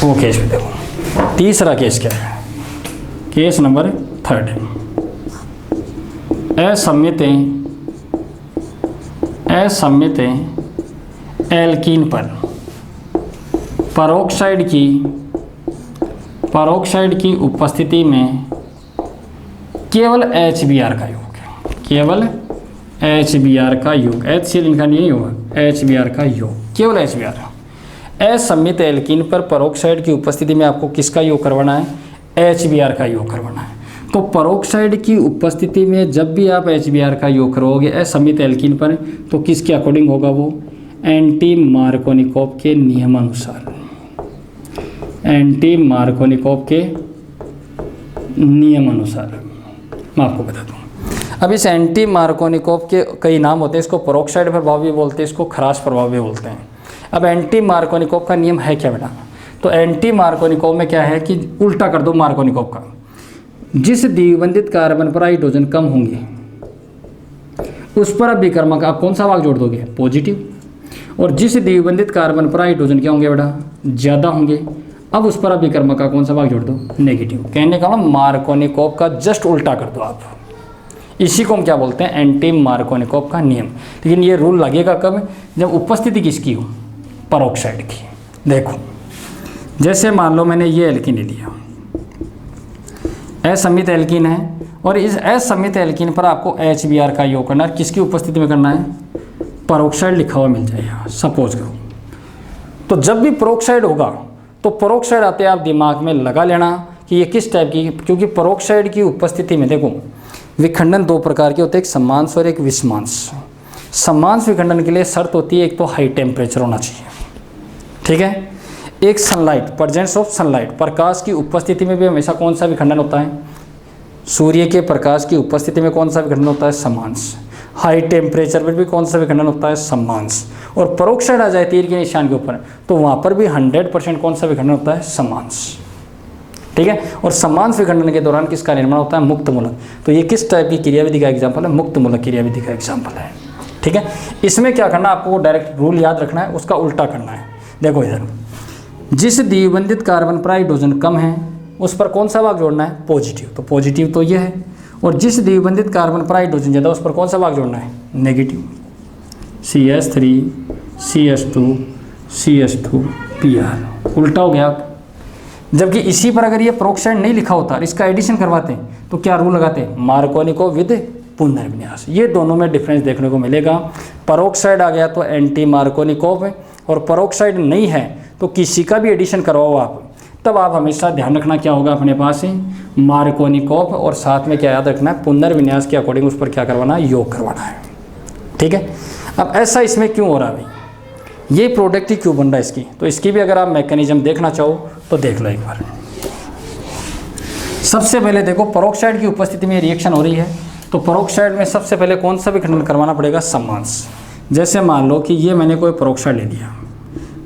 वो केस भी देखो। तीसरा केस क्या है, केस नंबर 3, असम्मित एल्कीन पर परोक्साइड की उपस्थिति में केवल HBr का योग है, केवल HBr का योग, HCl इनका नहीं होगा, HBr का योग, केवल HBr। असम्मित एल्कीन पर परोक्साइड की उपस्थिति में आपको किसका योग करवाना है, HBr का योग करवाना है। तो परोक्साइड की उपस्थिति में जब भी आप HBr का योग करोगे असम्मित एल्कीन पर, तो किसके अकॉर्डिंग होगा वो, एंटी मार्कोनिकोव के नियमानुसार, एंटी मार्कोनिकोव के नियमानुसार। मैं आपको बता दूँ, अब इस एंटी मार्कोनिकोव के कई नाम होते हैं, इसको परोक्साइड प्रभाव भी बोलते हैं, इसको खराश प्रभाव भी बोलते हैं। अब एंटी मार्कोनिकोव का नियम है क्या बेटा, तो एंटी मार्कोनिकोव में क्या है कि उल्टा कर दो मार्कोनिकोव का, जिस द्विबंधित कार्बन पर हाइड्रोजन कम होंगे उस पर अब विकर्मक आप कौन सा भाग जोड़ दोगे, पॉजिटिव, और जिस द्विबंधित कार्बन पर हाइड्रोजन क्या होंगे बेटा, ज़्यादा होंगे, अब उस पर अब विकर्मक का कौन सा भाग जोड़ दो, नेगेटिव। कहने का मतलब मार्कोनिकोव का जस्ट उल्टा कर दो आप, इसी को हम क्या बोलते हैं, एंटी मार्कोनिकोव का नियम। लेकिन ये रूल लगेगा कब, जब उपस्थिति किसकी हो, परोक्साइड की। देखो जैसे मान लो मैंने ये एल्कीन ले लिया, असम्मित एल्कीन है, और इस असम्मित एल्कीन पर आपको HBr का योग करना है, किसकी उपस्थिति में करना है, परोक्साइड लिखा हुआ मिल जाएगा सपोज करो। तो जब भी परोक्साइड होगा तो परोक्साइड आते आप दिमाग में लगा लेना कि ये किस टाइप की, क्योंकि परोक्साइड की उपस्थिति में देखो विखंडन 2 प्रकार के होते हैं, एक सम्मांश और एक विषमांश। सम्मांश विखंडन के लिए शर्त होती है एक तो हाई टेम्परेचर होना चाहिए, ठीक है, एक सनलाइट, प्रेजेंस ऑफ सनलाइट, प्रकाश की उपस्थिति में भी हमेशा कौन सा विखंडन होता है, सूर्य के प्रकाश की उपस्थिति में कौन सा विखंडन होता है, सम्मांश। हाई टेम्परेचर पर भी कौन सा विखंडन होता है, सम्मांश। और परोक्साइड आ जाए तीर के निशान के ऊपर, तो वहाँ पर भी 100% कौन सा विखंडन होता है, सम्मांश, ठीक है। और सम्मांश विखंडन के दौरान किसका निर्माण होता है, मुक्त मूलक। तो ये किस टाइप की क्रियाविधि का एग्जाम्पल है, मुक्त मूलक क्रियाविधि का एग्जाम्पल है, ठीक है। इसमें क्या करना, आपको डायरेक्ट रूल याद रखना है, उसका उल्टा करना है। देखो इधर, जिस द्विबंधित कार्बन पर हाइड्रोजन कम है उस पर कौन सा भाग जोड़ना है, पॉजिटिव, तो पॉजिटिव तो ये है। और जिस द्विबंधित कार्बन पर हाइड्रोजन ज़्यादा उस पर कौन सा भाग जोड़ना है, negative, CH3 CH2 CH2 PR। उल्टा हो गया। जबकि इसी पर अगर ये परोक्साइड नहीं लिखा होता, इसका एडिशन करवाते हैं तो क्या रूल लगाते हैं, मार्कोनिकोव विद पुनर्विन्यास। ये दोनों में डिफरेंस देखने को मिलेगा। परोक्साइड आ गया तो एंटी मार्कोनिकोव है, और परोक्साइड नहीं है तो किसी का भी एडिशन करवाओ आप, तब आप हमेशा ध्यान रखना क्या होगा अपने पास है, मार्कोनिकोव, और साथ में क्या याद रखना है, पुनर्विन्यास के अकॉर्डिंग उस पर क्या करवाना है, योग करवाना है, ठीक है। अब ऐसा इसमें क्यों हो रहा है भाई, ये प्रोडक्ट ही क्यों बन रहा है इसकी, तो इसकी भी अगर आप मैकेनिज्म देखना चाहो तो देख लो एक बार। सबसे पहले देखो परोक्साइड की उपस्थिति में रिएक्शन हो रही है, तो परोक्साइड में सबसे पहले कौन सा विखंडन करवाना पड़ेगा, सम्मांश। जैसे मान लो कि ये मैंने कोई परोक्साइड ले लिया,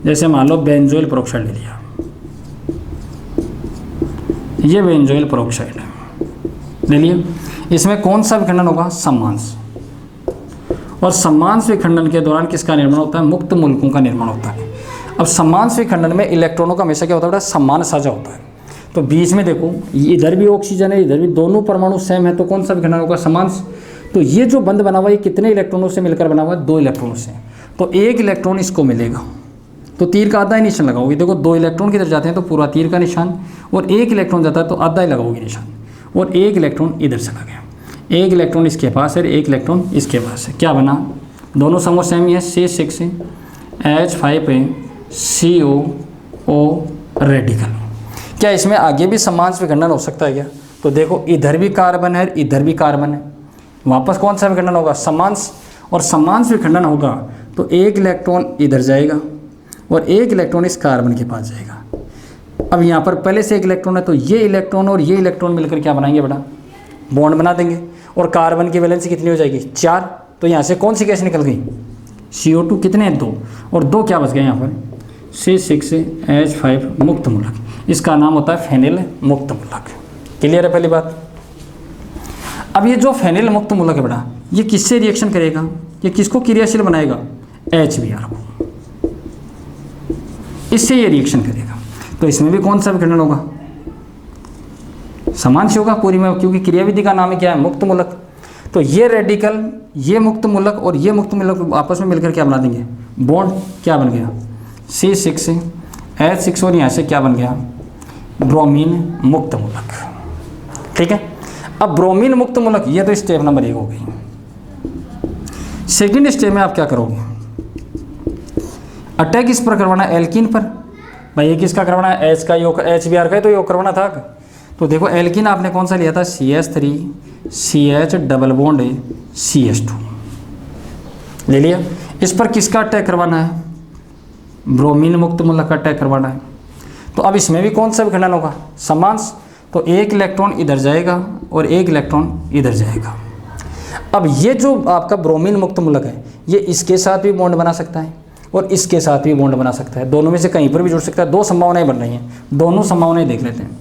जैसे मान लो बेंजोइल परोक्साइड ले लिया, ये बेंजोइल परोक्साइड ले लिया, इसमें कौन सा विखंडन होगा, सम्मांश। और सम्मांश विखंडन के दौरान किसका निर्माण होता है, मुक्त मूलकों का निर्माण होता है। अब सम्मांश विखंडन में इलेक्ट्रॉनों का हमेशा क्या होता है, समान साझा होता है। तो बीच में देखो इधर भी ऑक्सीजन है, इधर भी, दोनों परमाणु सेम है, तो कौन सा विखंडन होगा, सम्मांश। तो ये जो बंध बना हुआ है ये कितने इलेक्ट्रॉनों से मिलकर बना हुआ है, 2 इलेक्ट्रॉनों से। तो 1 इलेक्ट्रॉन इसको मिलेगा, तो तीर का आधा ही निशान लगाओगे। देखो 2 इलेक्ट्रॉन किधर जाते हैं तो पूरा तीर का निशान, और 1 इलेक्ट्रॉन जाता है तो आधा ही लगाओगे निशान, और 1 इलेक्ट्रॉन इधर चला गया, 1 इलेक्ट्रॉन इसके पास है, 1 इलेक्ट्रॉन इसके पास है। क्या बना, दोनों समूह सेम ही है, C6 H5 पे CO रेडिकल। क्या इसमें आगे भी समांश विखंडन हो सकता है क्या? तो देखो इधर भी कार्बन है, इधर भी कार्बन है, वापस कौन सा विखंडन होगा? समांश। और समांश विखंडन होगा तो एक इलेक्ट्रॉन इधर जाएगा और एक इलेक्ट्रॉन इस कार्बन के पास जाएगा। अब यहाँ पर पहले से एक इलेक्ट्रॉन है तो ये इलेक्ट्रॉन और ये इलेक्ट्रॉन मिलकर क्या बनाएंगे बेटा? बॉन्ड बना देंगे। और कार्बन की वैलेंसी कितनी हो जाएगी? 4। तो यहाँ से कौन सी गैस निकल गई? CO2 कितने हैं? 2। और 2 क्या बच गए यहाँ पर? C6H5 मुक्त मूलक। इसका नाम होता है फेनिल मुक्त मूलक। क्लियर है पहली बात? अब ये जो फेनिल मुक्त मूलक है बेटा, ये किससे रिएक्शन करेगा? ये किसको क्रियाशील बनाएगा? HBr को। इससे ये रिएक्शन करेगा। तो इसमें भी कौन सा विखंडन होगा? समांश होगा पूरी में, क्योंकि क्रियाविधि का नाम है क्या है? मुक्त मूलक। तो ये रेडिकल, ये मुक्त मूलक और ये मुक्त मूलक आपस में मिलकर क्या बना देंगे? बॉन्ड। क्या बन गया? C6H6 और यहाँ से क्या बन गया? ब्रोमीन मुक्त मूलक। ठीक है। अब ब्रोमीन मुक्त मूलक, ये तो स्टेप नंबर 1 हो गई। सेकंड स्टेप में आप क्या करोगे? अटैक इस पर करवाना है? एल्कीन पर। भाई ये किसका करवाना है? H का योग, HBr का ही तो योग करवाना था। तो देखो एल्कीन आपने कौन सा लिया था? CH3 CH double bond CH2 ले लिया। इस पर किसका अटैक करवाना है? ब्रोमीन मुक्त मूलक का अटैक करवाना है। तो अब इसमें भी कौन सा विखंडन होगा? समांश। तो एक इलेक्ट्रॉन इधर जाएगा और एक इलेक्ट्रॉन इधर जाएगा। अब ये जो आपका ब्रोमीन मुक्त मूलक है, ये इसके साथ भी बॉन्ड बना सकता है और इसके साथ भी बॉन्ड बना सकता है। दोनों में से कहीं पर भी जुड़ सकता है। 2 संभावनाएं बन रही हैं, दोनों संभावनाएं देख लेते हैं।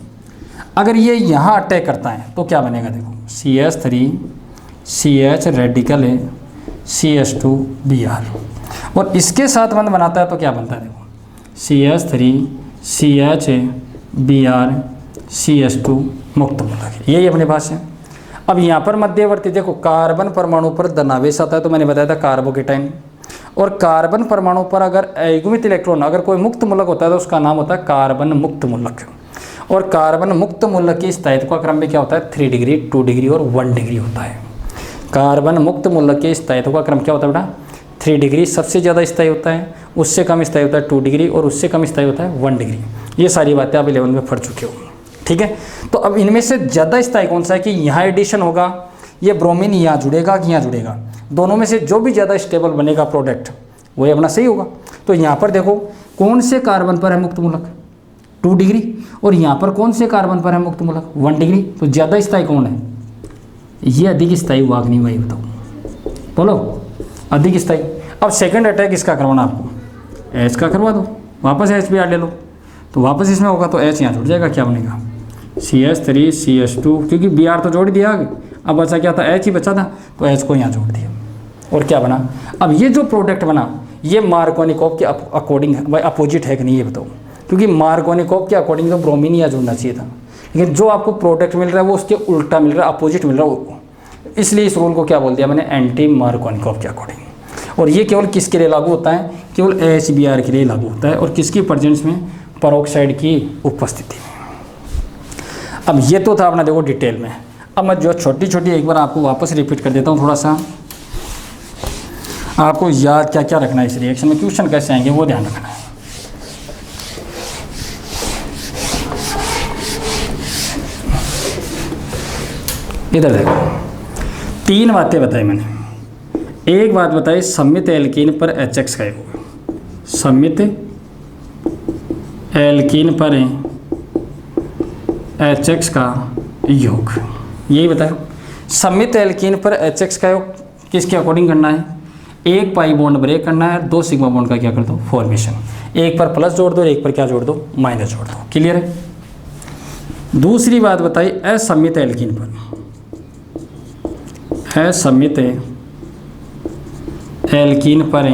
अगर ये यहाँ अटैक करता है तो क्या बनेगा? देखो CH3 CH रेडिकल है CH2Br। और इसके साथ बंध बनाता है तो क्या बनता है? देखो CH3 CHBr CH2 मुक्त मूलक। यही अपने पास है। अब यहाँ पर मध्यवर्ती देखो, कार्बन परमाणु पर धनावेश आता है तो मैंने बताया था कार्बोकेटाइन। और कार्बन परमाणु पर अगर अयुग्मित इलेक्ट्रॉन, अगर कोई मुक्त मूलक होता है तो उसका नाम होता है कार्बन मुक्त मूलक। और कार्बन मुक्त मूलक की स्थायित्व का क्रम भी क्या होता है? 3 डिग्री, 2 डिग्री और 1 डिग्री होता है। कार्बन मुक्त मूलक के स्थायित्व का क्रम क्या होता है बेटा? 3 डिग्री सबसे ज़्यादा स्थायी होता है, उससे कम स्थायी होता है 2 डिग्री और उससे कम स्थायी होता है 1 डिग्री। ये सारी बातें आप 11 में पढ़ चुके हो। ठीक है। तो अब इनमें से ज़्यादा स्थायी कौन सा है कि यहाँ एडिशन होगा, ये ब्रोमीन यहाँ जुड़ेगा कि यहाँ जुड़ेगा? दोनों में से जो भी ज़्यादा स्टेबल बनेगा प्रोडक्ट वही अपना सही होगा। तो यहाँ पर देखो कौन से कार्बन पर है मुक्त मूलक? 2 डिग्री। और यहाँ पर कौन से कार्बन पर है मुक्त मूलक? 1 डिग्री। तो ज़्यादा स्थायी कौन है? ये अधिक स्थायी हुआ कि नहीं भाई बताओ? बोलो अधिक स्थायी। अब सेकंड अटैक इसका करवाना आपको, H का करवा दो, वापस HBr ले लो। तो वापस इसमें होगा तो H यहाँ जुड़ जाएगा। क्या बनेगा? CH3 CH2, क्योंकि Br तो जोड़ दिया। अब बचा क्या था? H ही बचा था, तो H को यहाँ जोड़ दिया। और क्या बना? अब ये जो प्रोडक्ट बना ये मार्कोनिकोव के अकॉर्डिंग है भाई, अपोजिट है कि नहीं ये बताओ? क्योंकि मार्कोनिकोव के अकॉर्डिंग तो ब्रोमीन यहाँ जुड़ना चाहिए था, लेकिन जो आपको प्रोडक्ट मिल रहा है वो उसके उल्टा मिल रहा है, अपोजिट मिल रहा है। इसलिए इस रूल को क्या बोल दिया मैंने? एंटी मार्कोनिकोव के अकॉर्डिंग। और ये केवल किसके लिए लागू होता है? केवल HBr के लिए लागू होता है। और किसकी प्रेजेंस में? पेरोक्साइड की उपस्थिति में। अब ये तो था अपना देखो डिटेल में। अब मैं जो छोटी छोटी एक बार आपको वापस रिपीट कर देता हूँ, थोड़ा सा आपको याद क्या क्या रखना है इस रिएक्शन में, क्वेश्चन कैसे आएंगे वो ध्यान रखना है। इधर देखो 3 बातें बताई मैंने। एक बात बताई सममित एल्कीन पर HX का योग, सममित एल्कीन पर HX का योग, यही बताया। सममित एल्कीन पर HX का योग किसके अकॉर्डिंग करना है? 1 पाई बॉन्ड ब्रेक करना है, 2 सिग्मा बॉन्ड का क्या कर दो? फॉर्मेशन। एक पर प्लस जोड़ दो, एक पर क्या जोड़ दो? माइनस जोड़ दो। क्लियर है? दूसरी बात बताई असममित एल्कीन पर, असममित एल्कीन पर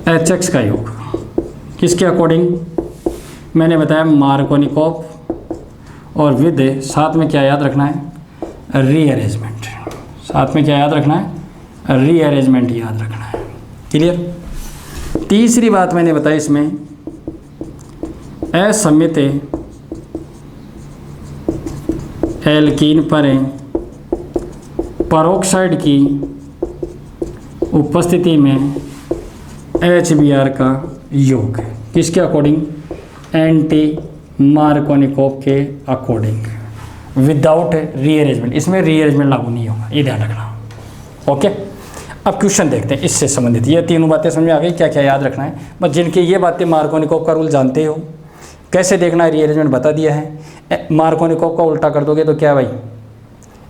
HX का योग किसके अकॉर्डिंग? मैंने बताया मार्कोनिकोव। और विद साथ में क्या याद रखना है? रीअरेंजमेंट। साथ में क्या याद रखना है? रीअरेंजमेंट याद रखना है। क्लियर? तीसरी बात मैंने बताई इसमें असममित एल्कीन पर पेरोक्साइड की उपस्थिति में HBr का योग किसके अकॉर्डिंग, एंटी मार्कोनिकोव के अकॉर्डिंग विदाउट रीअरेंजमेंट। इसमें रीअरेंजमेंट लागू नहीं होगा, ये ध्यान रखना। ओके, अब क्वेश्चन देखते हैं इससे संबंधित। ये तीनों बातें समझ में आ गई, क्या क्या याद रखना है। बस जिनकी ये बातें मार्कोनिकोव का रूल जानते हो, कैसे देखना है रीअरेंजमेंट बता दिया है। मार्कोनिकोव का उल्टा कर दोगे तो क्या भाई,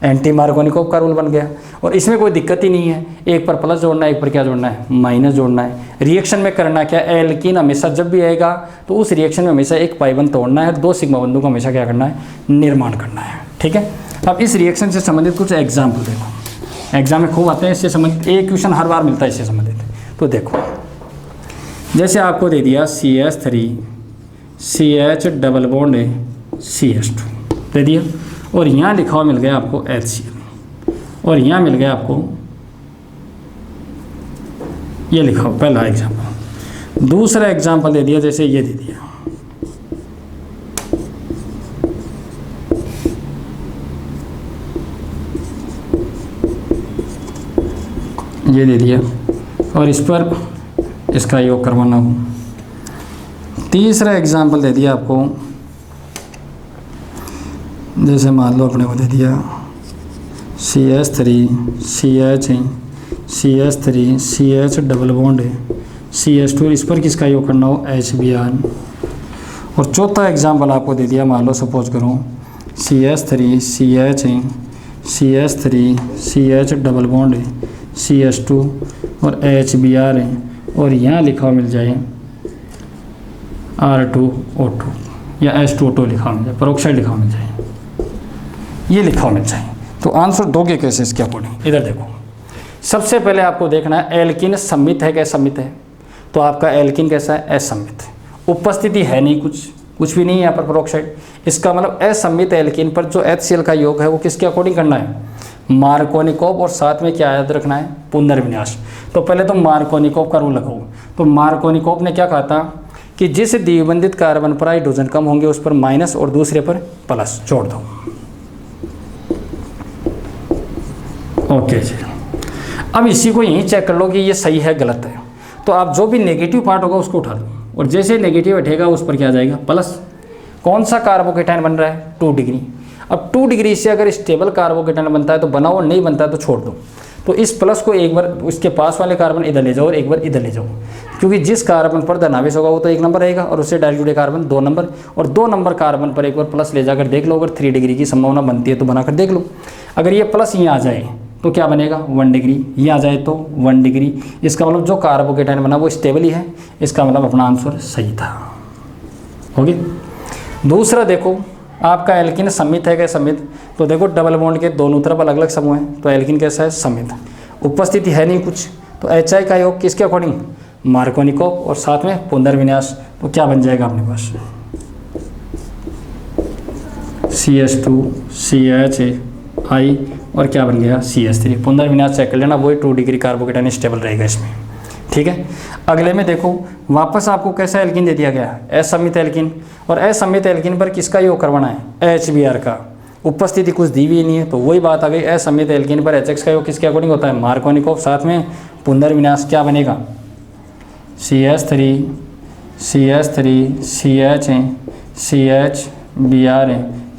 एंटी मार्कोनिकोव का रूल बन गया। और इसमें कोई दिक्कत ही नहीं है, एक पर प्लस जोड़ना है, एक पर क्या जोड़ना है, माइनस जोड़ना है। रिएक्शन में करना क्या, एल्कीन हमेशा जब भी आएगा तो उस रिएक्शन में हमेशा एक पाई बंध तोड़ना है और 2 सिग्मा बंधों का हमेशा क्या करना है, निर्माण करना है। ठीक है, अब इस रिएक्शन से संबंधित कुछ एग्जाम्पल देखो, एग्जाम में खूब आते हैं इससे संबंधित, एक क्वेश्चन हर बार मिलता है इससे संबंधित। तो देखो, जैसे आपको दे दिया CH3 CH double bond CH2 दे दिया, और यहाँ लिखा हुआ मिल गया आपको HCl, और यहाँ मिल गया आपको ये लिखा हुआ पहला एग्जाम्पल। दूसरा एग्जाम्पल दे दिया, जैसे ये दे दिया, ये दे दिया, और इस पर इसका योग करवाना हो। तीसरा एग्जाम्पल दे दिया आपको, जैसे मान लो अपने को दे दिया CH3 CH double bond CH2, इस पर किसका योग करना हो, HBr। और चौथा एग्जाम्पल आपको दे दिया, मान लो सपोज करो CH3 CH double bond CH2 और HBr है, और यहाँ लिखा हुआ मिल जाए R2O2 या H2O2 लिखा मिल जाए, पेरोक्साइड लिखा मिल जाए, ये लिखा मिल जाए। तो आंसर दोगे कैसे इसके अकॉर्डिंग, इधर देखो। सबसे पहले आपको देखना है एल्कीन सममित है क्या, सममित है, तो आपका एल्कीन कैसा है, असममित। उपस्थिति है नहीं, कुछ भी नहीं है यहाँ पर पेरोक्साइड, इसका मतलब असममित एल्कीन पर जो HCl का योग है वो किसके अकॉर्डिंग करना है, मार्कोनिकोव, और साथ में क्या याद रखना है, पुनर्विन्यास। तो पहले तो मार्कोनिकोव का रूल लगाओ। तो मार्कोनिकोव ने क्या कहा था कि जिस द्विबंधित कार्बन पर हाइड्रोजन कम होंगे उस पर माइनस और दूसरे पर प्लस जोड़ दो। ओके जी, अब इसी को यहीं चेक कर लो कि ये सही है गलत है। तो आप जो भी नेगेटिव पार्ट होगा उसको उठा दो, और जैसे नेगेटिव बैठेगा उस पर क्या आ जाएगा, प्लस। कौन सा कार्बोकेटाइन बन रहा है, 2 डिग्री। अब 2 डिग्री से अगर स्टेबल कार्बोकेटाइन बनता है तो बनाओ, और नहीं बनता है तो छोड़ दो। तो इस प्लस को एक बार उसके पास वाले कार्बन इधर ले जाओ और एक बार इधर ले जाओ, क्योंकि जिस कार्बन पर धनावेश होगा वो तो 1 नंबर रहेगा, और उससे डायरेक्ट जुड़े कार्बन 2 नंबर, और 2 नंबर कार्बन पर एक बार प्लस ले जाकर देख लो, अगर 3 डिग्री की संभावना बनती है तो बनाकर देख लो। अगर ये प्लस यहाँ आ जाए तो क्या बनेगा, 1 डिग्री, ये आ जाए तो 1 डिग्री। इसका मतलब जो कार्बोकेटाइन बना वो स्टेबल ही है, इसका मतलब अपना आंसर सही था। ओके, दूसरा देखो, आपका एल्कीन सममित है क्या, सममित। तो देखो डबल बॉन्ड के दोनों तरफ अलग अलग समूह हैं, तो एल्कीन कैसा है, सममित। उपस्थिति है नहीं कुछ, तो HI का योग किसके अकॉर्डिंग, मार्कोनिकोव, और साथ में पुनर्विन्यास। तो क्या बन जाएगा अपने पास, CH2 CHI और क्या बन गया, CH3। पुनर्विन्यास चेक कर लेना, वही 2 डिग्री कार्बोकेटाइन स्टेबल रहेगा इसमें। ठीक है, अगले में देखो, वापस आपको कैसा एल्कीन दे दिया गया, असममित एल्कीन, और असममित एल्कीन पर किसका योग करवाना है, HBr का। उपस्थिति कुछ दी हुई नहीं है, तो वही बात आ गई, असममित एल्कीन पर HX का योग किसके अकॉर्डिंग होता है, मार्कोनिकोव, साथ में पुनर्विन्यास। क्या बनेगा, CH3 CHBr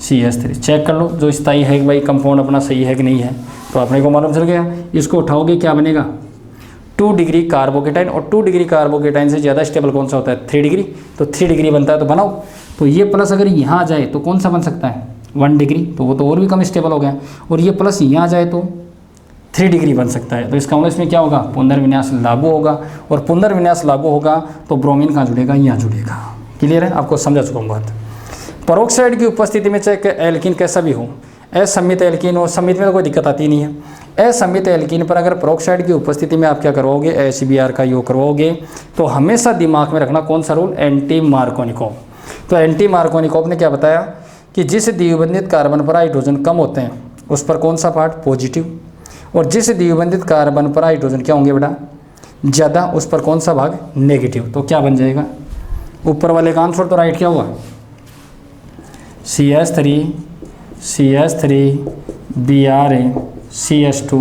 CH3। चेक कर लो जो स्थाई है कि भाई कंपाउंड अपना सही है कि नहीं है, तो अपने को मालूम चल गया। इसको उठाओगे क्या बनेगा, 2 डिग्री कार्बोकेटाइन, और 2 डिग्री कार्बोकेटाइन से ज़्यादा स्टेबल कौन सा होता है, 3 डिग्री। तो 3 डिग्री बनता है तो बनाओ। तो ये प्लस अगर यहाँ आ जाए तो कौन सा बन सकता है, 1 डिग्री, तो वो तो और भी कम स्टेबल हो गया। और ये प्लस यहाँ आ जाए तो 3 डिग्री बन सकता है। तो इसका मतलब इसमें क्या होगा, पुनर्विन्यास लागू होगा, और पुनर्विन्यास लागू होगा तो ब्रोमीन कहाँ जुड़ेगा, यहाँ जुड़ेगा। क्लियर है, आपको समझा चुका हूँ बात। पेरोक्साइड की उपस्थिति में चाहे एल्कीन कैसा भी हो, असममित एल्कीन हो, सममित में तो कोई दिक्कत आती नहीं है। असममित एल्कीन पर अगर पेरोक्साइड की उपस्थिति में आप क्या करवाओगे, HBr का योग करवाओगे, तो हमेशा दिमाग में रखना कौन सा रूल, एंटी मार्कोनिकोव। तो एंटी मार्कोनिकोव ने क्या बताया कि जिस द्विबंधित कार्बन पर हाइड्रोजन कम होते हैं उस पर कौन सा पार्ट पॉजिटिव, और जिस द्विबंधित कार्बन पर हाइड्रोजन क्या होंगे बेटा, ज़्यादा, उस पर कौन सा भाग नेगेटिव। तो क्या बन जाएगा, ऊपर वाले का आंसर तो राइट क्या हुआ, CH3 Br CH2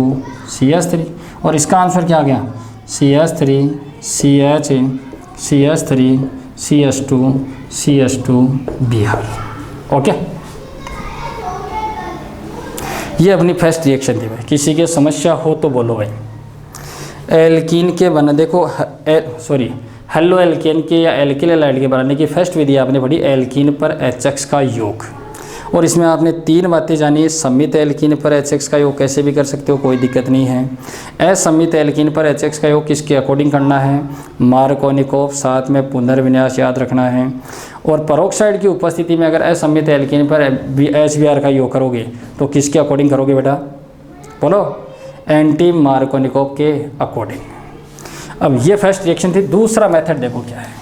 CH3, और इसका आंसर क्या आ गया, CH3 CH CH3 CH2 CH2 Br। Okay, ये अपनी फर्स्ट रिएक्शन थी भाई। किसी की समस्या हो तो बोलो भाई। एल्कीन के बना देखो हेलो एल्केन के या एल्किल हैलाइड के बनाने की फर्स्ट विधि आपने पढ़ी एल्कीन पर HX का योग, और इसमें आपने 3 बातें जानी। सममित एल्कीन पर HX का योग कैसे भी कर सकते हो, कोई दिक्कत नहीं है। असममित एल्कीन पर HX का योग किसके अकॉर्डिंग करना है, मार्कोनिकोव, साथ में पुनर्विन्यास याद रखना है। और पेरोक्साइड की उपस्थिति में अगर असममित एल्कीन पर HBr का योग करोगे तो किसके अकॉर्डिंग करोगे बेटा, बोलो, एंटी मार्कोनिकोव के अकॉर्डिंग। अब ये फर्स्ट रिएक्शन थी। दूसरा मेथड देखो क्या है।